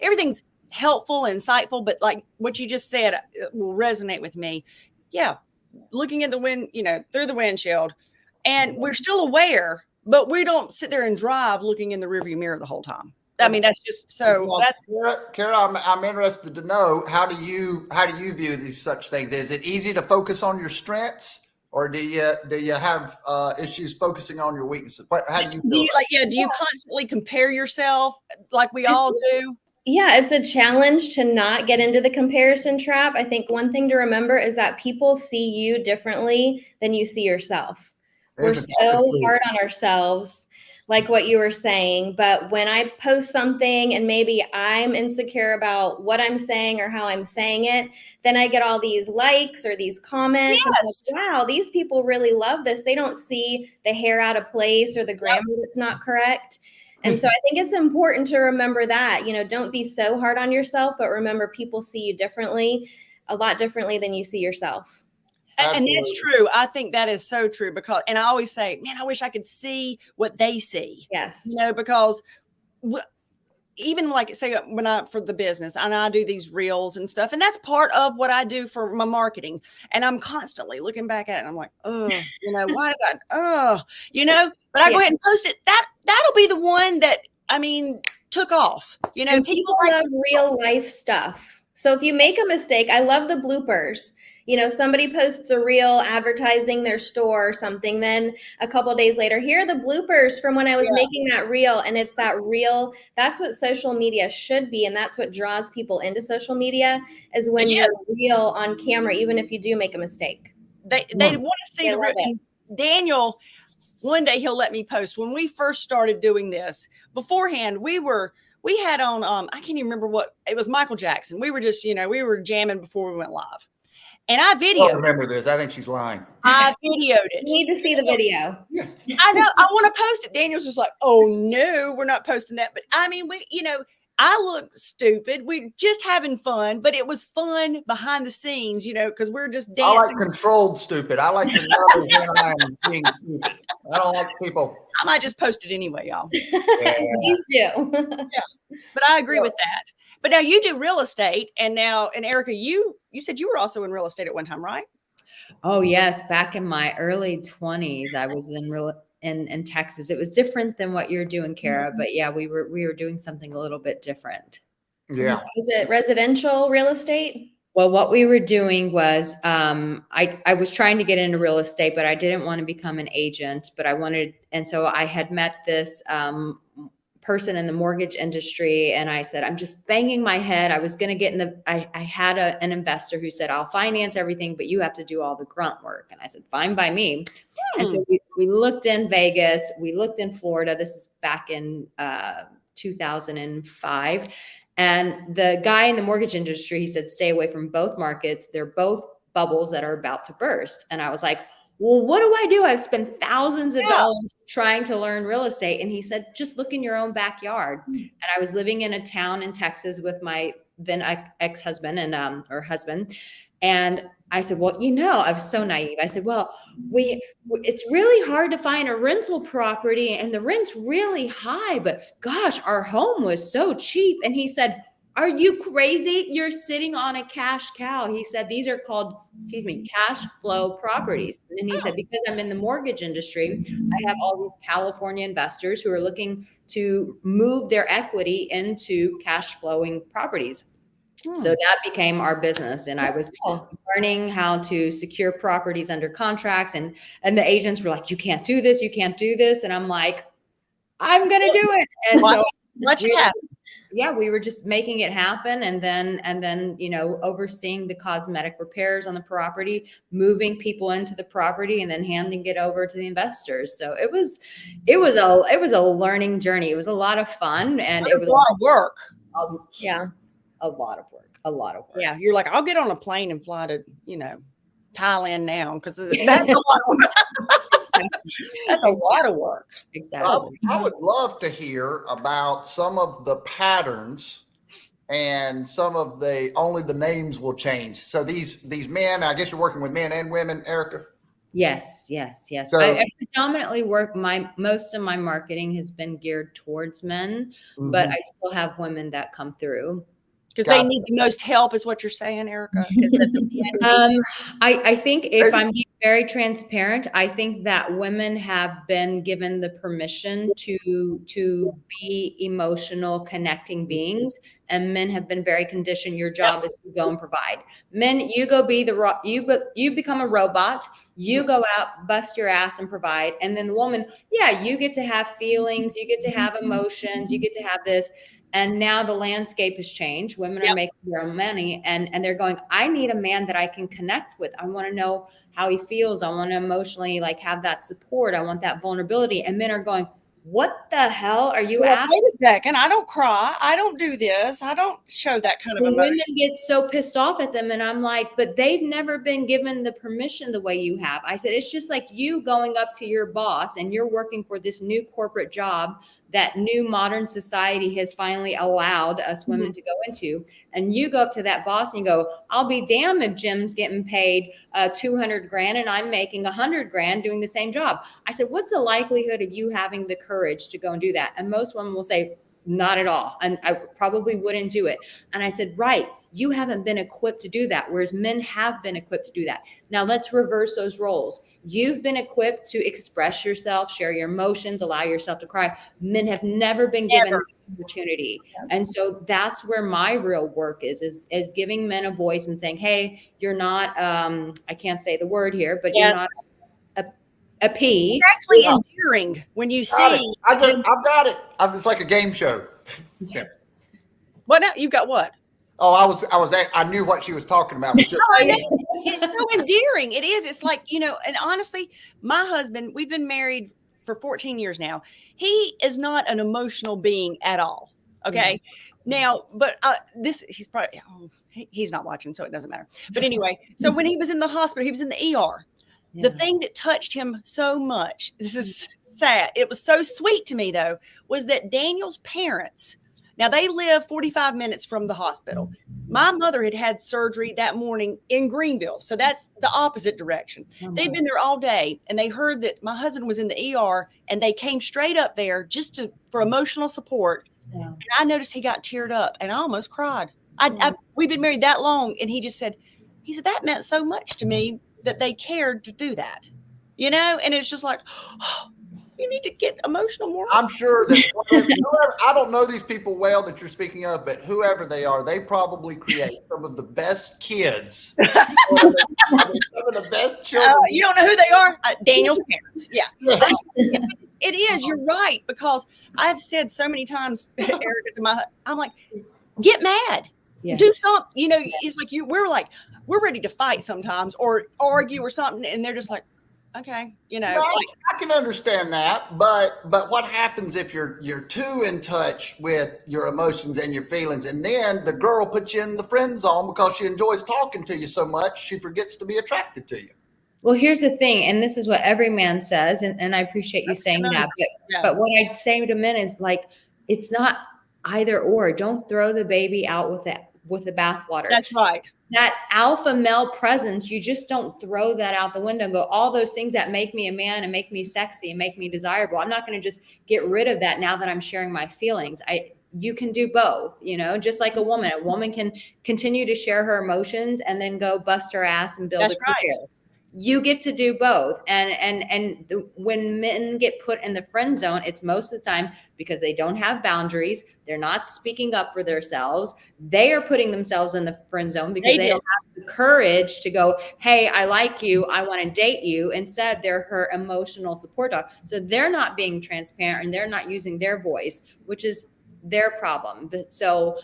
everything's helpful and insightful, but like what you just said will resonate with me. Yeah. Looking at the wind, through the windshield, and we're still aware, but we don't sit there and drive looking in the rearview mirror the whole time. I mean, that's just so. Well, that's Cara. I'm interested to know, how do you view these such things? Is it easy to focus on your strengths, or do you have issues focusing on your weaknesses? How do you feel? Do you constantly compare yourself like we all do? Yeah, it's a challenge to not get into the comparison trap. I think one thing to remember is that people see you differently than you see yourself. We're so hard on ourselves, like what you were saying. But when I post something and maybe I'm insecure about what I'm saying or how I'm saying it, then I get all these likes or these comments. Yes. And I'm like, wow, these people really love this. They don't see the hair out of place or the grammar that's not correct. And so I think it's important to remember that, don't be so hard on yourself, but remember, people see you differently, a lot differently than you see yourself. And that's true. I think that is so true, and I always say, man, I wish I could see what they see. Yes. Because even like, say, for the business, and I do these reels and stuff, and that's part of what I do for my marketing. And I'm constantly looking back at it and I'm like, oh, why did but I go ahead and post it. That'll be the one that, took off, and people love real life stuff. So if you make a mistake, I love the bloopers. Somebody posts a reel advertising their store or something. Then a couple of days later, here are the bloopers from when I was making that reel. And it's that real. That's what social media should be. And that's what draws people into social media, is when you're real on camera, even if you do make a mistake. They want to see the real. Daniel, one day he'll let me post. When we first started doing this, beforehand, we had on, I can't even remember what, it was Michael Jackson. We were just, we were jamming before we went live. And I videoed. I remember this. I think she's lying. I videoed it. You need to see the video. I know. I want to post it. Daniel's just like, oh no, we're not posting that. But I look stupid. We're just having fun, but it was fun behind the scenes, because we're just dancing. I like controlled stupid. I like to know when I'm being stupid. I don't like people. I might just post it anyway, y'all. Please do. But I agree with that. But now you do real estate, and Arica, you said you were also in real estate at one time, right? Oh yes, back in my early 20s, I was in Texas. It was different than what you're doing, Cara, but yeah, we were doing something a little bit different. Yeah. Was it residential real estate? Well, what we were doing was, I was trying to get into real estate, but I didn't want to become an agent, and so I had met this person in the mortgage industry. And I said, I'm just banging my head. I was going to get I had an investor who said, I'll finance everything, but you have to do all the grunt work. And I said, fine by me. And so we looked in Vegas, we looked in Florida. This is back in 2005. And the guy in the mortgage industry, he said, stay away from both markets. They're both bubbles that are about to burst. And I was like, well, what do? I've spent thousands of dollars trying to learn real estate. And he said, just look in your own backyard. And I was living in a town in Texas with my then ex-husband and or husband. And I said, well, I was so naive. I said, well, it's really hard to find a rental property and the rent's really high, but gosh, our home was so cheap. And he said, are you crazy? You're sitting on a cash cow. He said, these are called, cash flow properties. And he said, because I'm in the mortgage industry, I have all these California investors who are looking to move their equity into cash flowing properties. So that became our business. And I was learning how to secure properties under contracts. And the agents were like, you can't do this. You can't do this. And I'm like, I'm going to do it. And so we were just making it happen. And then, overseeing the cosmetic repairs on the property, moving people into the property and then handing it over to the investors. So it was a learning journey. It was a lot of fun. And it was a lot of work. A lot of work. Yeah. You're like, I'll get on a plane and fly to, Thailand now. Because that's a lot of work. That's a lot of work. Exactly. I would love to hear about some of the patterns and some of only the names will change. So these men, I guess you're working with men and women, Arica? Yes. So, I predominantly most of my marketing has been geared towards men, but I still have women that come through. Because they need the most help, is what you're saying, Arica? I think if I'm being very transparent, I think that women have been given the permission to be emotional, connecting beings, and men have been very conditioned. Your job is to go and provide. Men, you go be you become a robot. You go out, bust your ass, and provide. And then the woman, you get to have feelings, you get to have emotions, you get to have this. And now the landscape has changed. Women are making their own money and they're going, I need a man that I can connect with. I want to know how he feels. I want to emotionally have that support. I want that vulnerability. And men are going, what the hell are you asking? Wait a second. I don't cry. I don't do this. I don't show that kind of emotion. Women get so pissed off at them. And I'm like, but they've never been given the permission the way you have. I said, it's just like you going up to your boss and you're working for this new corporate job that new modern society has finally allowed us women to go into. And you go up to that boss and you go, I'll be damned if Jim's getting paid $200,000 and I'm making $100,000 doing the same job. I said, what's the likelihood of you having the courage to go and do that? And most women will say, not at all. And I probably wouldn't do it. And I said, right, you haven't been equipped to do that, whereas men have been equipped to do that. Now let's reverse those roles. You've been equipped to express yourself, share your emotions, allow yourself to cry. Men have never been given the opportunity. And so that's where my real work is giving men a voice and saying, hey, you're not, I can't say the word here, but you're not a P. It's actually endearing when you see. I've got it. It's like a game show. What now? You got what? Oh, I knew what she was talking about. It's so endearing. It is. It's like, and honestly, my husband, we've been married for 14 years now. He is not an emotional being at all. Okay. Now, but he's probably, he's not watching, so it doesn't matter. But anyway, so when he was in the hospital, he was in the ER. The thing that touched him so much, this is sad, it was so sweet to me though, was that Daniel's parents, now they live 45 minutes from the hospital. My mother had surgery that morning in Greenville. So that's the opposite direction. They'd been there all day and they heard that my husband was in the ER and they came straight up there just for emotional support. Yeah. And I noticed he got teared up and I almost cried. We've been married that long. And he said, that meant so much to me that they cared to do that, and it's just like, you need to get emotional more. I'm sure that whoever, I don't know these people well that you're speaking of, but whoever they are, they probably create some of the best kids, some of the best children. You don't know who they are? Daniel's parents. Yeah. It is. You're right. Because I have said so many times, Erica, I'm like, get mad. Yes. Do something. You know, it's like we're ready to fight sometimes or argue or something. And they're just like, okay, you know. Well, I can understand that, but what happens if you're too in touch with your emotions and your feelings, and then the girl puts you in the friend zone because she enjoys talking to you so much, she forgets to be attracted to you. Well, here's the thing, and this is what every man says, and I appreciate you saying that, but what I'd say to men is like, it's not either or. Don't throw the baby out with the bathwater. That's right. That alpha male presence, you just don't throw that out the window and go, all those things that make me a man and make me sexy and make me desirable, I'm not going to just get rid of that now that I'm sharing my feelings. You can do both, you know, just like a woman can continue to share her emotions and then go bust her ass and build a career. Right. You get to do both. And when men get put in the friend zone, it's most of the time because they don't have boundaries. They're not speaking up for themselves. They are putting themselves in the friend zone because they don't have the courage to go, hey, I like you. I want to date you. Instead, they're her emotional support dog. So they're not being transparent and they're not using their voice, which is their problem. But so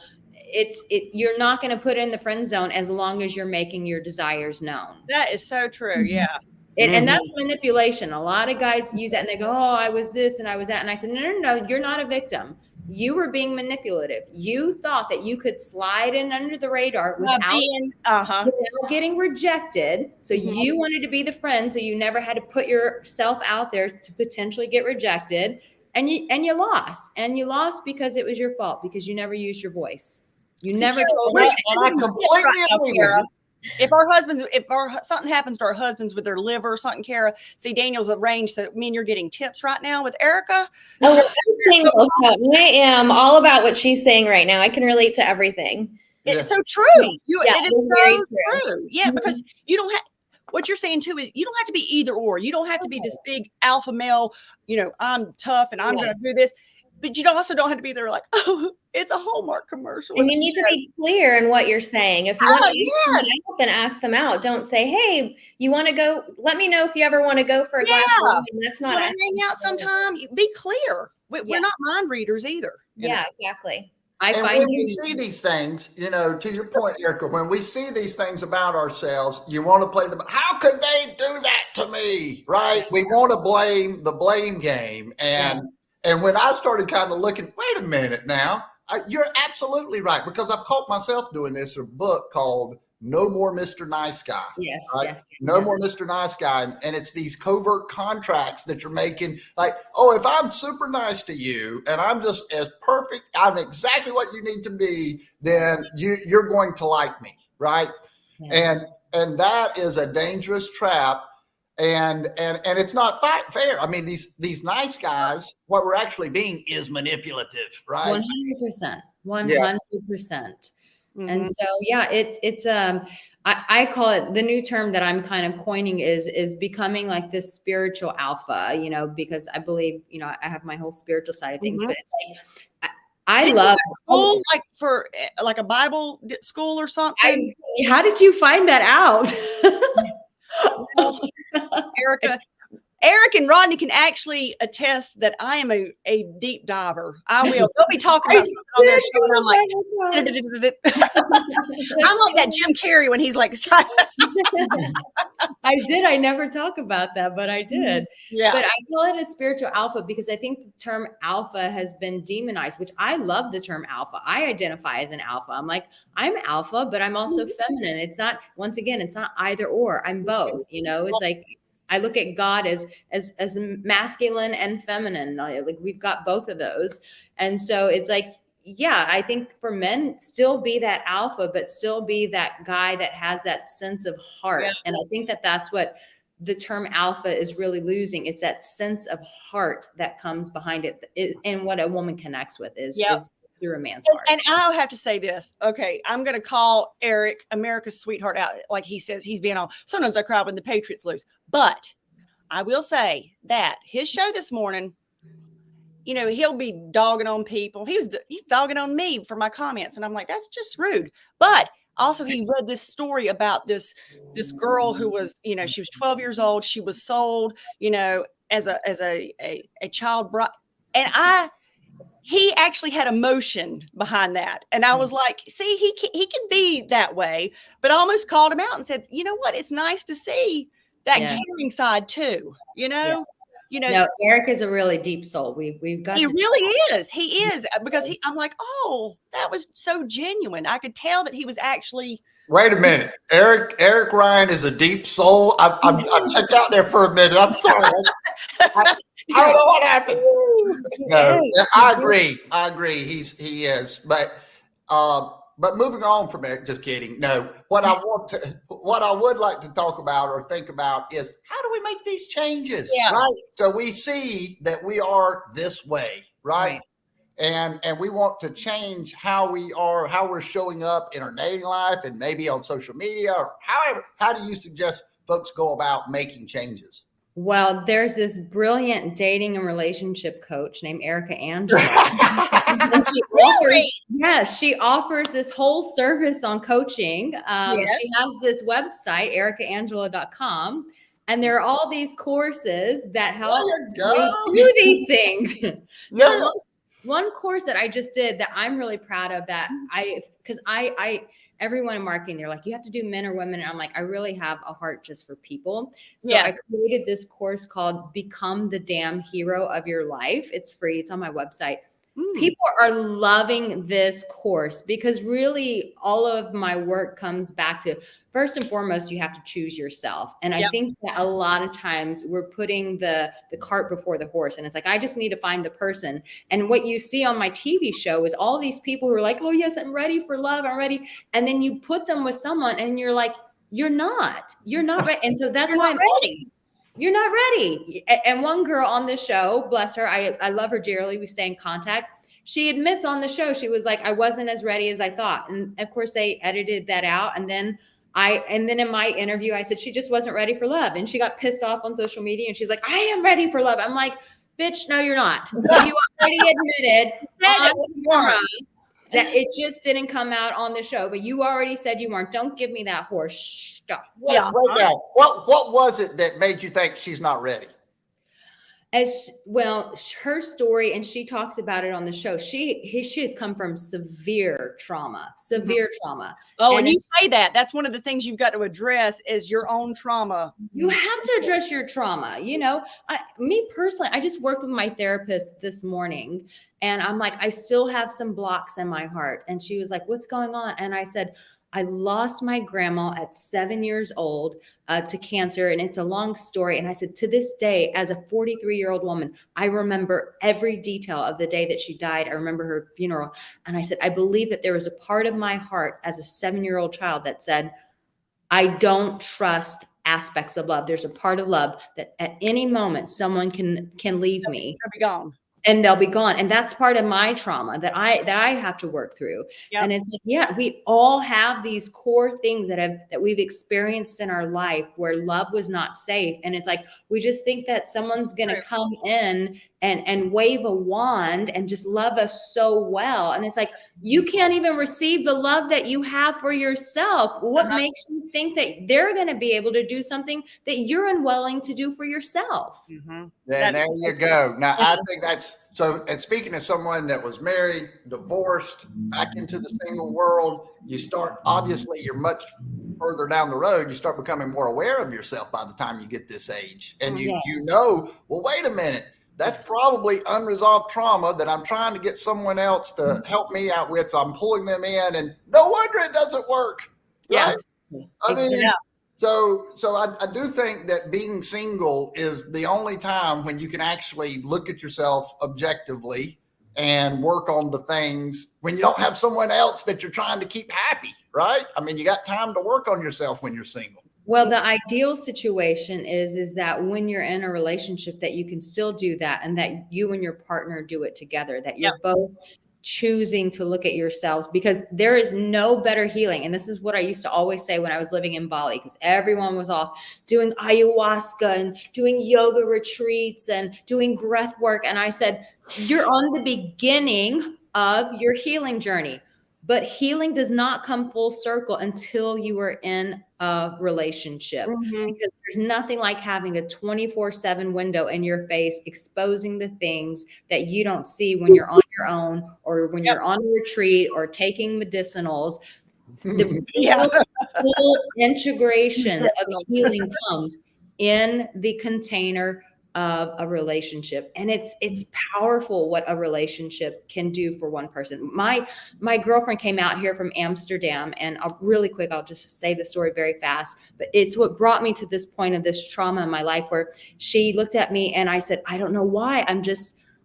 you're not going to put in the friend zone as long as you're making your desires known. That is so true. Yeah. And that's manipulation. A lot of guys use that and they go, oh, I was this and I was that. And I said, no, you're not a victim. You were being manipulative. You thought that you could slide in under the radar without getting rejected. So you wanted to be the friend. So you never had to put yourself out there to potentially get rejected. And you lost. And you lost because it was your fault, because you never used your voice. You never told me. And I completely agree with you. If something happens to our husbands with their liver or something, Cara, see, Daniel's arranged that me and you're getting tips right now with Arica. I am all about what she's saying right now. I can relate to everything. It's so true. It is so true. Yeah, because you don't have, what you're saying too is you don't have to be either or. You don't have to be this big alpha male, you know, I'm tough and I'm going to do this. But you also don't have to be there like, oh, it's a Hallmark commercial. And you need to be clear in what you're saying. If you want to then ask them out. Don't say, hey, you want to go? Let me know if you ever want to go for a glass of wine. That's not hang out sometime. Be clear. We're not mind readers either. Yeah, exactly. When we see these things, you know, to your point, Arica, when we see these things about ourselves, you want to play how could they do that to me? Right? We want to blame the blame game. And when I started kind of looking, wait a minute now, you're absolutely right, because I've caught myself doing this in a book called No More Mr. Nice Guy. Yes, right? yes. No More Mr. Nice Guy. And it's these covert contracts that you're making, like, oh, if I'm super nice to you and I'm just as perfect, I'm exactly what you need to be, then you're going to like me, right? Yes. And that is a dangerous trap. And it's not fair. I mean, these nice guys, what we're actually being is manipulative, right? 100%. 100%. And so, yeah, it's I call it, the new term that I'm kind of coining is becoming like this spiritual alpha, you know, because I believe, you know, I have my whole spiritual side of things, but it's like, I love school, like for like a Bible school or something. How did you find that out? Eric and Rodney can actually attest that I am a deep diver. I will. They'll be talking about something on their show, and I'm like, I'm like that Jim Carrey when he's like, I never talk about that, but I did. Yeah. But I call it a spiritual alpha because I think the term alpha has been demonized, which I love the term alpha. I identify as an alpha. I'm like, I'm alpha, but I'm also feminine. It's not, once again, it's not either or. I'm both. You know, it's like, I look at God as masculine and feminine. Like we've got both of those. And so it's like, yeah, I think for men, still be that alpha, but still be that guy that has that sense of heart. Yeah. And I think that that's what the term alpha is really losing. It's that sense of heart that comes behind it. And what a woman connects with is through a man's heart. And I'll have to say this. Okay, I'm going to call Eric America's sweetheart out. Like he says, he's being all, sometimes I cry when the Patriots lose. But I will say that his show this morning, you know, he'll be dogging on people. He's dogging on me for my comments. And I'm like, that's just rude. But also he read this story about this girl who was, you know, she was 12 years old. She was sold, you know, as a child bride, and he actually had emotion behind that. And I was like, see, he can be that way, but I almost called him out and said, you know what? It's nice to see that caring side too, No, No, Eric is a really deep soul. We've got he to really is. He is, because I'm like, oh, that was so genuine. I could tell that he was actually. Wait a minute. Eric Ryan is a deep soul. I checked out there for a minute. I'm sorry. I don't know what happened. No, I agree. He is. But moving on from it, just kidding. No, what I would like to talk about or think about is, how do we make these changes? Yeah. Right. So we see that we are this way, right? And we want to change how we are, how we're showing up in our dating life and maybe on social media or however. How do you suggest folks go about making changes? Well, there's this brilliant dating and relationship coach named Arica Angelo. And she offers this whole service on coaching. She has this website, aricaangelo.com, and there are all these courses that help you do these things. One course that I just did that I'm really proud of, that because everyone in marketing, they're like, you have to do men or women. And I'm like, I really have a heart just for people. So I created this course called Become the Damn Hero of Your Life. It's free. It's on my website. People are loving this course because really all of my work comes back to, first and foremost, you have to choose yourself. And I think that a lot of times we're putting the cart before the horse. And it's like, I just need to find the person. And what you see on my TV show is all these people who are like, oh yes, I'm ready for love. I'm ready. And then you put them with someone and you're like, you're not ready. And so that's why I'm ready. You're not ready. And one girl on this show, bless her, I love her dearly. We stay in contact. She admits on the show, she was like, I wasn't as ready as I thought. And of course they edited that out. And then in my interview, I said, she just wasn't ready for love. And she got pissed off on social media. And she's like, I am ready for love. I'm like, bitch, no, you're not. You already admitted on camera that it just didn't come out on the show, but you already said you weren't. Don't give me that horse stuff. What was it that made you think she's not ready? As well, her story, and she talks about it on the show. She has come from severe trauma. Oh, and you say that's one of the things you've got to address is your own trauma. You have to address your trauma. Me personally, I just worked with my therapist this morning, and I'm like, I still have some blocks in my heart. And she was like, what's going on? And I said, I lost my grandma at 7 years old to cancer, and it's a long story. And I said, to this day, as a 43-year-old woman, I remember every detail of the day that she died. I remember her funeral. And I said, I believe that there was a part of my heart as a 7-year-old child that said, I don't trust aspects of love. There's a part of love that at any moment someone can leave me. They'll be gone. And they'll be gone. And that's part of my trauma that I have to work through. Yep. And it's like, we all have these core things that we've experienced in our life where love was not safe. And it's like, we just think that someone's going to come in and wave a wand and just love us so well. And it's like, you can't even receive the love that you have for yourself. What makes you think that they're going to be able to do something that you're unwilling to do for yourself? Mm-hmm. Then there you go. Now, I think that's so. And speaking of someone that was married, divorced, back into the single world, you start, obviously you're much further down the road, you start becoming more aware of yourself by the time you get this age. And you know, well, wait a minute. That's probably unresolved trauma that I'm trying to get someone else to help me out with. So I'm pulling them in, and no wonder it doesn't work. Right? I mean, so I do think that being single is the only time when you can actually look at yourself objectively and work on the things when you don't have someone else that you're trying to keep happy, right? I mean, you got time to work on yourself when you're single. Well, the ideal situation is that when you're in a relationship that you can still do that, and that you and your partner do it together, that you're both choosing to look at yourselves, because there is no better healing. And this is what I used to always say when I was living in Bali, because everyone was off doing ayahuasca and doing yoga retreats and doing breath work. And I said, you're on the beginning of your healing journey. But healing does not come full circle until you are in a relationship, because there's nothing like having a 24/7 window in your face exposing the things that you don't see when you're on your own, or when you're on a retreat or taking medicinals. The full integration of healing comes in the container of a relationship. And it's powerful what a relationship can do for one person. My girlfriend came out here from Amsterdam, and I'll just say the story very fast, but it's what brought me to this point of this trauma in my life, where she looked at me and I said, I don't know why,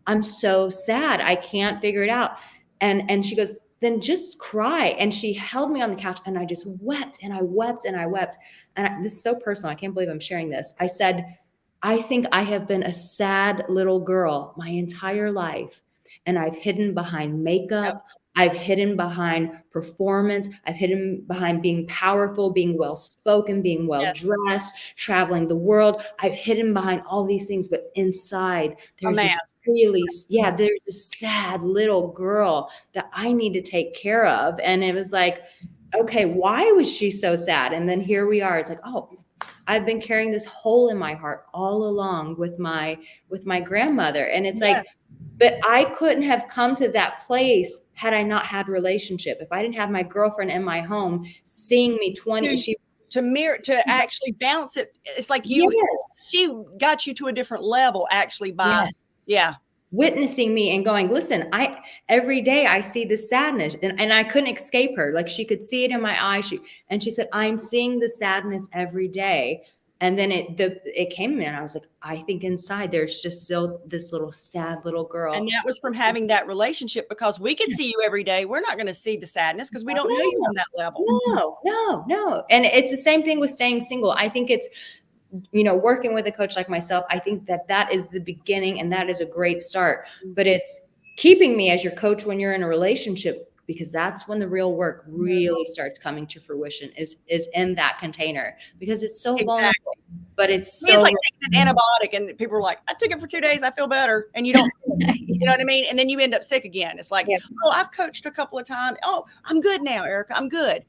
I'm so sad. I can't figure it out. And she goes, then just cry. And she held me on the couch, and I just wept and I wept and I wept. And this is so personal. I can't believe I'm sharing this. I said, I think I have been a sad little girl my entire life, and I've hidden behind makeup. I've hidden behind performance. I've hidden behind being powerful, being well-spoken, being well-dressed, traveling the world. I've hidden behind all these things, but inside there's there's a sad little girl that I need to take care of. And it was like, okay, why was she so sad? And then here we are. It's like, oh, I've been carrying this hole in my heart all along with my grandmother. And it's like, but I couldn't have come to that place had I not had relationship. If I didn't have my girlfriend in my home seeing me to actually bounce it. It's like she got you to a different level actually by witnessing me and going, listen, every day I see this sadness, and I couldn't escape her. Like, she could see it in my eyes. She said, I'm seeing the sadness every day. And then it came to me, and I was like, I think inside there's just still this little sad little girl. And that was from having that relationship, because we could see you every day. We're not going to see the sadness because we don't know you on that level. No. And it's the same thing with staying single. I think it's, working with a coach like myself, I think that is the beginning, and that is a great start. But it's keeping me as your coach when you're in a relationship, because that's when the real work really starts coming to fruition, is in that container, because it's so vulnerable. But it's so like taking an antibiotic, and people are like, I took it for 2 days, I feel better, and you don't, you know what I mean? And then you end up sick again. It's like, oh, I've coached a couple of times. Oh, I'm good now, Arica. I'm good.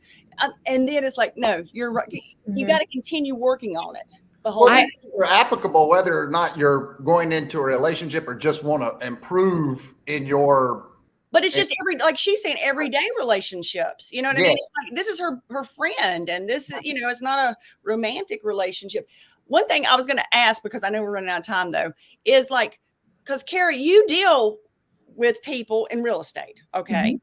And then it's like, no, you're right. You got to continue working on it. These are applicable whether or not you're going into a relationship or just want to improve in your. But it's just like she's saying, everyday relationships. You know what I mean? It's like, this is her friend, and this is, it's not a romantic relationship. One thing I was going to ask, because I know we're running out of time though, is like, because Cara, you deal with people in real estate, okay?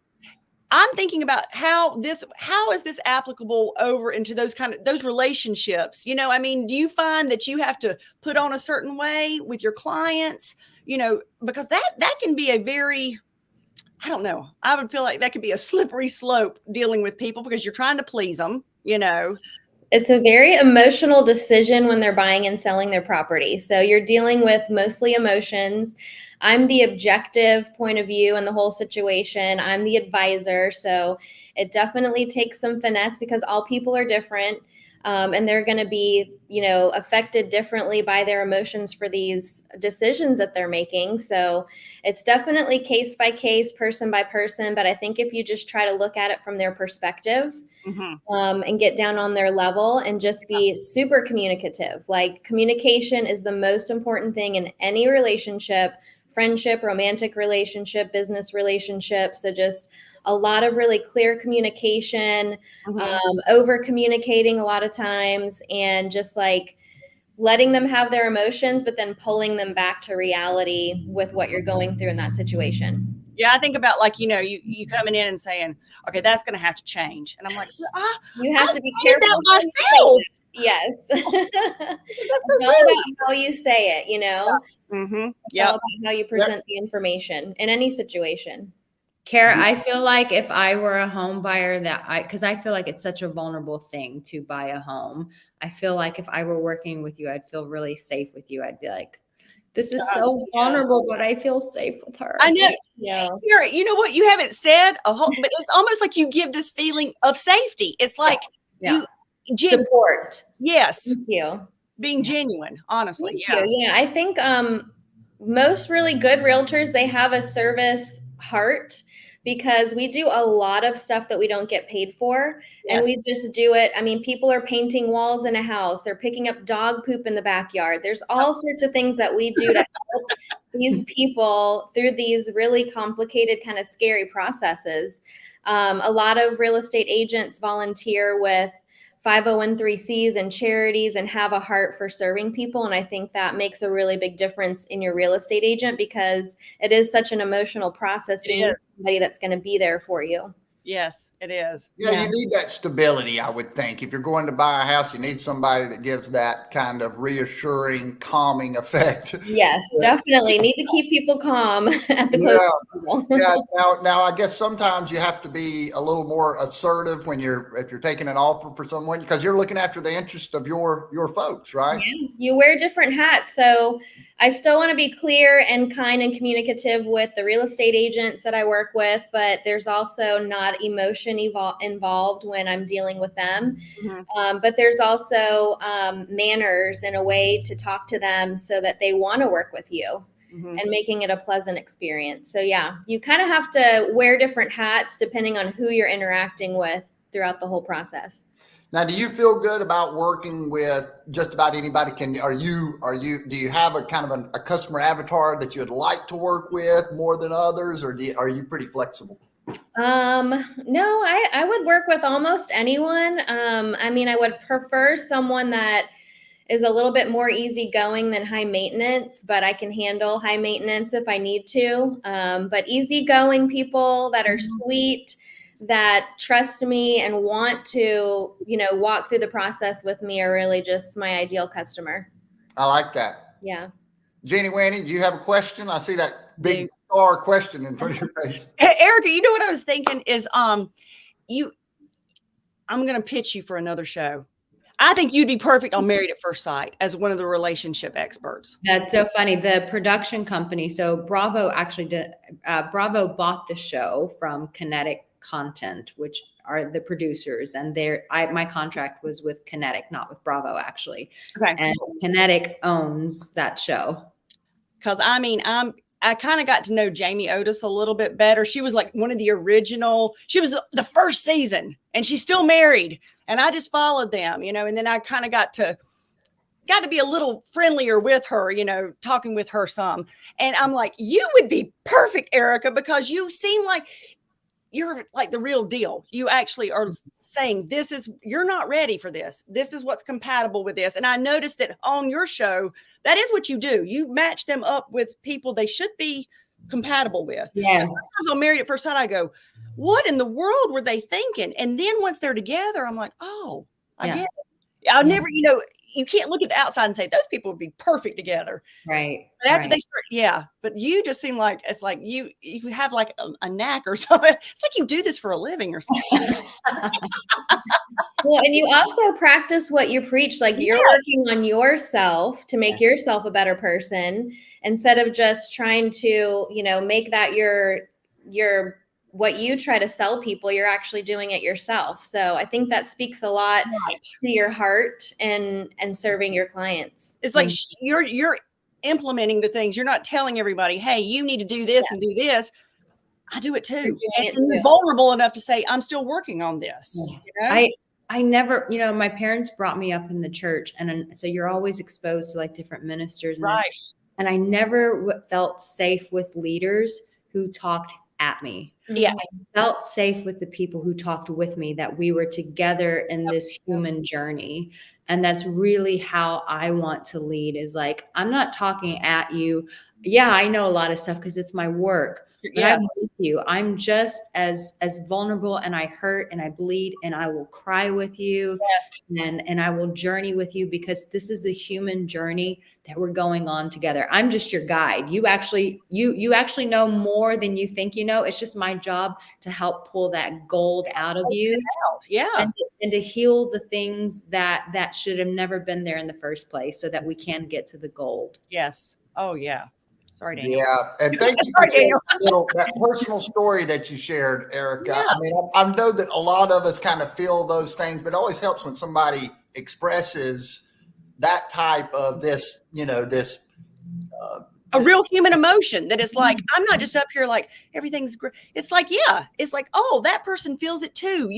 I'm thinking about how is this applicable over into those relationships? I mean, do you find that you have to put on a certain way with your clients? Because that can be a very, I don't know. I would feel like that could be a slippery slope dealing with people, because you're trying to please them, It's a very emotional decision when they're buying and selling their property. So you're dealing with mostly emotions. I'm the objective point of view in the whole situation. I'm the advisor. So it definitely takes some finesse, because all people are different. And they're going to be, affected differently by their emotions for these decisions that they're making. So it's definitely case by case, person by person. But I think if you just try to look at it from their perspective, and get down on their level and just be super communicative. Like, communication is the most important thing in any relationship, friendship, romantic relationship, business relationship. So just a lot of really clear communication, over communicating a lot of times, and just like letting them have their emotions, but then pulling them back to reality with what you're going through in that situation. Yeah, I think about, like, you coming in and saying, okay, that's going to have to change. And I'm like, you have to be careful myself. Yes. That's so it's all about how you say it, Yeah. It's all about how you present the information in any situation. Cara, I feel like if I were a home buyer, because I feel like it's such a vulnerable thing to buy a home. I feel like if I were working with you, I'd feel really safe with you. I'd be like, this is so vulnerable, but I feel safe with her. I know. Yeah. Cara, you know what? You haven't said but it's almost like you give this feeling of safety. It's like support. Yes. Thank you. Being genuine, honestly. Thank you. Yeah. I think most really good realtors, they have a service heart. because we do a lot of stuff that we don't get paid for. And Yes. we just do it. I mean, people are painting walls in a house. They're picking up dog poop in the backyard. There's all sorts of things that we do to help these people through these really complicated, kind of scary processes. A lot of real estate agents volunteer with 501(c)(3)s and charities and have a heart for serving people. And I think that makes a really big difference in your real estate agent, because it is such an emotional process. You need somebody that's going to be there for you. Yes, it is. Yeah, you need that stability, I would think. If you're going to buy a house, you need somebody that gives that kind of reassuring, calming effect. Yes, definitely. Need to keep people calm at the closing table. Now, I guess sometimes you have to be a little more assertive if you're taking an offer for someone, because you're looking after the interest of your folks, right? Yeah, you wear different hats. So I still want to be clear and kind and communicative with the real estate agents that I work with, but there's also not emotion involved when I'm dealing with them. Mm-hmm. But there's also manners and a way to talk to them so that they want to work with you, and making it a pleasant experience. So yeah, you kind of have to wear different hats depending on who you're interacting with throughout the whole process. Now, do you feel good about working with just about anybody? Do you have a kind of a customer avatar that you'd like to work with more than others, or are you pretty flexible? No, I would work with almost anyone. I mean, I would prefer someone that is a little bit more easygoing than high maintenance, but I can handle high maintenance if I need to. But easygoing people that are sweet, that trust me and want to, walk through the process with me are really just my ideal customer. I like that. Yeah. Jenny Winny, do you have a question? I see that big star question in front of your face. Arica, you know what I was thinking is, I'm going to pitch you for another show. I think you'd be perfect on Married at First Sight as one of the relationship experts. That's so funny. The production company, so Bravo Bravo bought the show from Kinetic Content, which are the producers, and my contract was with Kinetic, not with Bravo, actually. Okay. And Kinetic owns that show. Because I kind of got to know Jamie Otis a little bit better. She was like one of the original. She was the first season, and she's still married. And I just followed them, and then I kind of got to be a little friendlier with her, talking with her some. And I'm like, you would be perfect, Arica, because you seem like you're like the real deal. You actually are saying you're not ready for this. This is what's compatible with this. And I noticed that on your show, that is what you do. You match them up with people they should be compatible with. Yes. I'm Married at First Sight. I go, what in the world were they thinking? And then once they're together, I'm like, oh, I get it. I'll never, you can't look at the outside and say those people would be perfect together. Right. But after they start, but you just seem like it's like you have like a knack or something. It's like you do this for a living or something. Well, and you also practice what you preach. Like you're working on yourself to make yourself a better person, instead of just trying to, make that your what you try to sell people. You're actually doing it yourself. So I think that speaks a lot to your heart and serving your clients. It's like you're implementing the things. You're not telling everybody, hey, you need to do this and do this. I do it too. And you're vulnerable enough to say, I'm still working on this. I never, my parents brought me up in the church. And so you're always exposed to like different ministers. And and I never felt safe with leaders who talked at me. Yeah. I felt safe with the people who talked with me, that we were together in this human journey. And that's really how I want to lead, is like, I'm not talking at you. Yeah, I know a lot of stuff because it's my work. But I'm with you. I'm just as vulnerable, and I hurt and I bleed, and I will cry with you, and I will journey with you, because this is a human journey that we're going on together. I'm just your guide. You actually know more than you think you know. It's just my job to help pull that gold out of you. And to heal the things that should have never been there in the first place, so that we can get to the gold. Yes. Oh yeah. Sorry, Daniel. Yeah, and thank you for that personal story that you shared, Arica. Yeah. I mean, I know that a lot of us kind of feel those things, but it always helps when somebody expresses that type of this a real human emotion that is like, I'm not just up here like everything's great. It's like, yeah, it's like, oh, that person feels it too.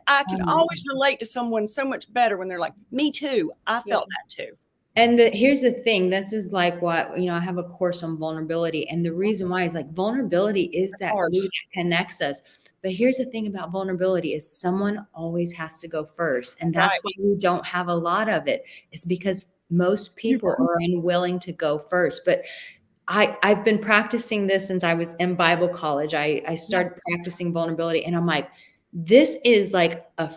I can always relate to someone so much better when they're like, me too. I felt that too. And here's the thing. This is like what, I have a course on vulnerability. And the reason why is like vulnerability is that glue that connects us. But here's the thing about vulnerability is someone always has to go first. And that's why we don't have a lot of it. It's because most people are unwilling to go first. But I've been practicing this since I was in Bible college. I started practicing vulnerability, and I'm like, this is like a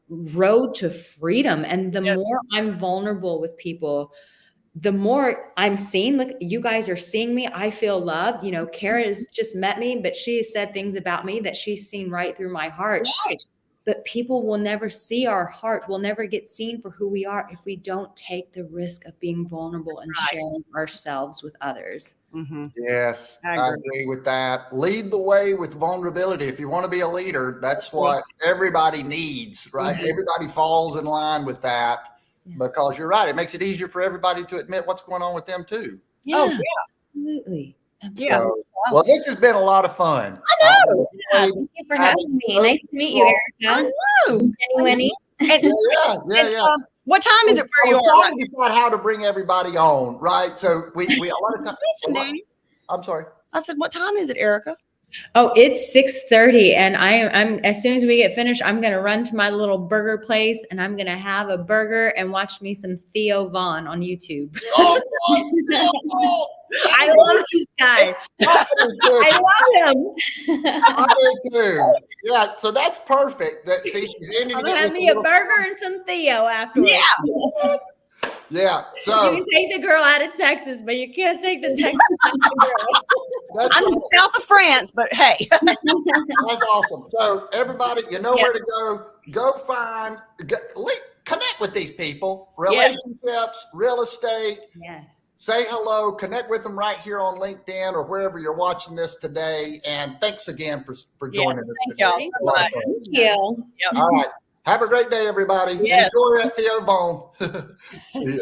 road to freedom. And the more I'm vulnerable with people, the more I'm seen. Look, you guys are seeing me. I feel loved. Cara has just met me, but she has said things about me that she's seen right through my heart. Right. But people will never see our heart. We'll never get seen for who we are if we don't take the risk of being vulnerable and sharing ourselves with others. Mm-hmm. Yes, I agree with that. Lead the way with vulnerability. If you want to be a leader, that's what everybody needs, right? Mm-hmm. Everybody falls in line with that because you're right. It makes it easier for everybody to admit what's going on with them too. Yeah, oh, yeah. Absolutely. Yeah. So, well, this has been a lot of fun. I know. Thank you for having me. Nice to meet you, Arica. I know. Jenny Winny. Yeah. What time is it where you are? I was trying to decide how to bring everybody on, right? So we a lot of times. I'm sorry. I said, what time is it, Arica? Oh, it's 6:30, and I'm as soon as we get finished, I'm gonna run to my little burger place, and I'm gonna have a burger and watch me some Theo Vaughn on YouTube. Oh, I love this guy. I love him. I do too. Yeah, so that's perfect. She's ending. I'm gonna have me a burger and some Theo afterwards. Yeah. Yeah. So you can take the girl out of Texas, but you can't take the Texas out of the girl. I'm in south of France, but hey. That's awesome. So everybody, you know where to go. Go connect with these people. Relationships, real estate. Yes. Say hello. Connect with them right here on LinkedIn or wherever you're watching this today. And thanks again for joining us today. Thank y'all so much. Thank you. All right. Have a great day, everybody. Yes. Enjoy that Theo Vaughn. See you.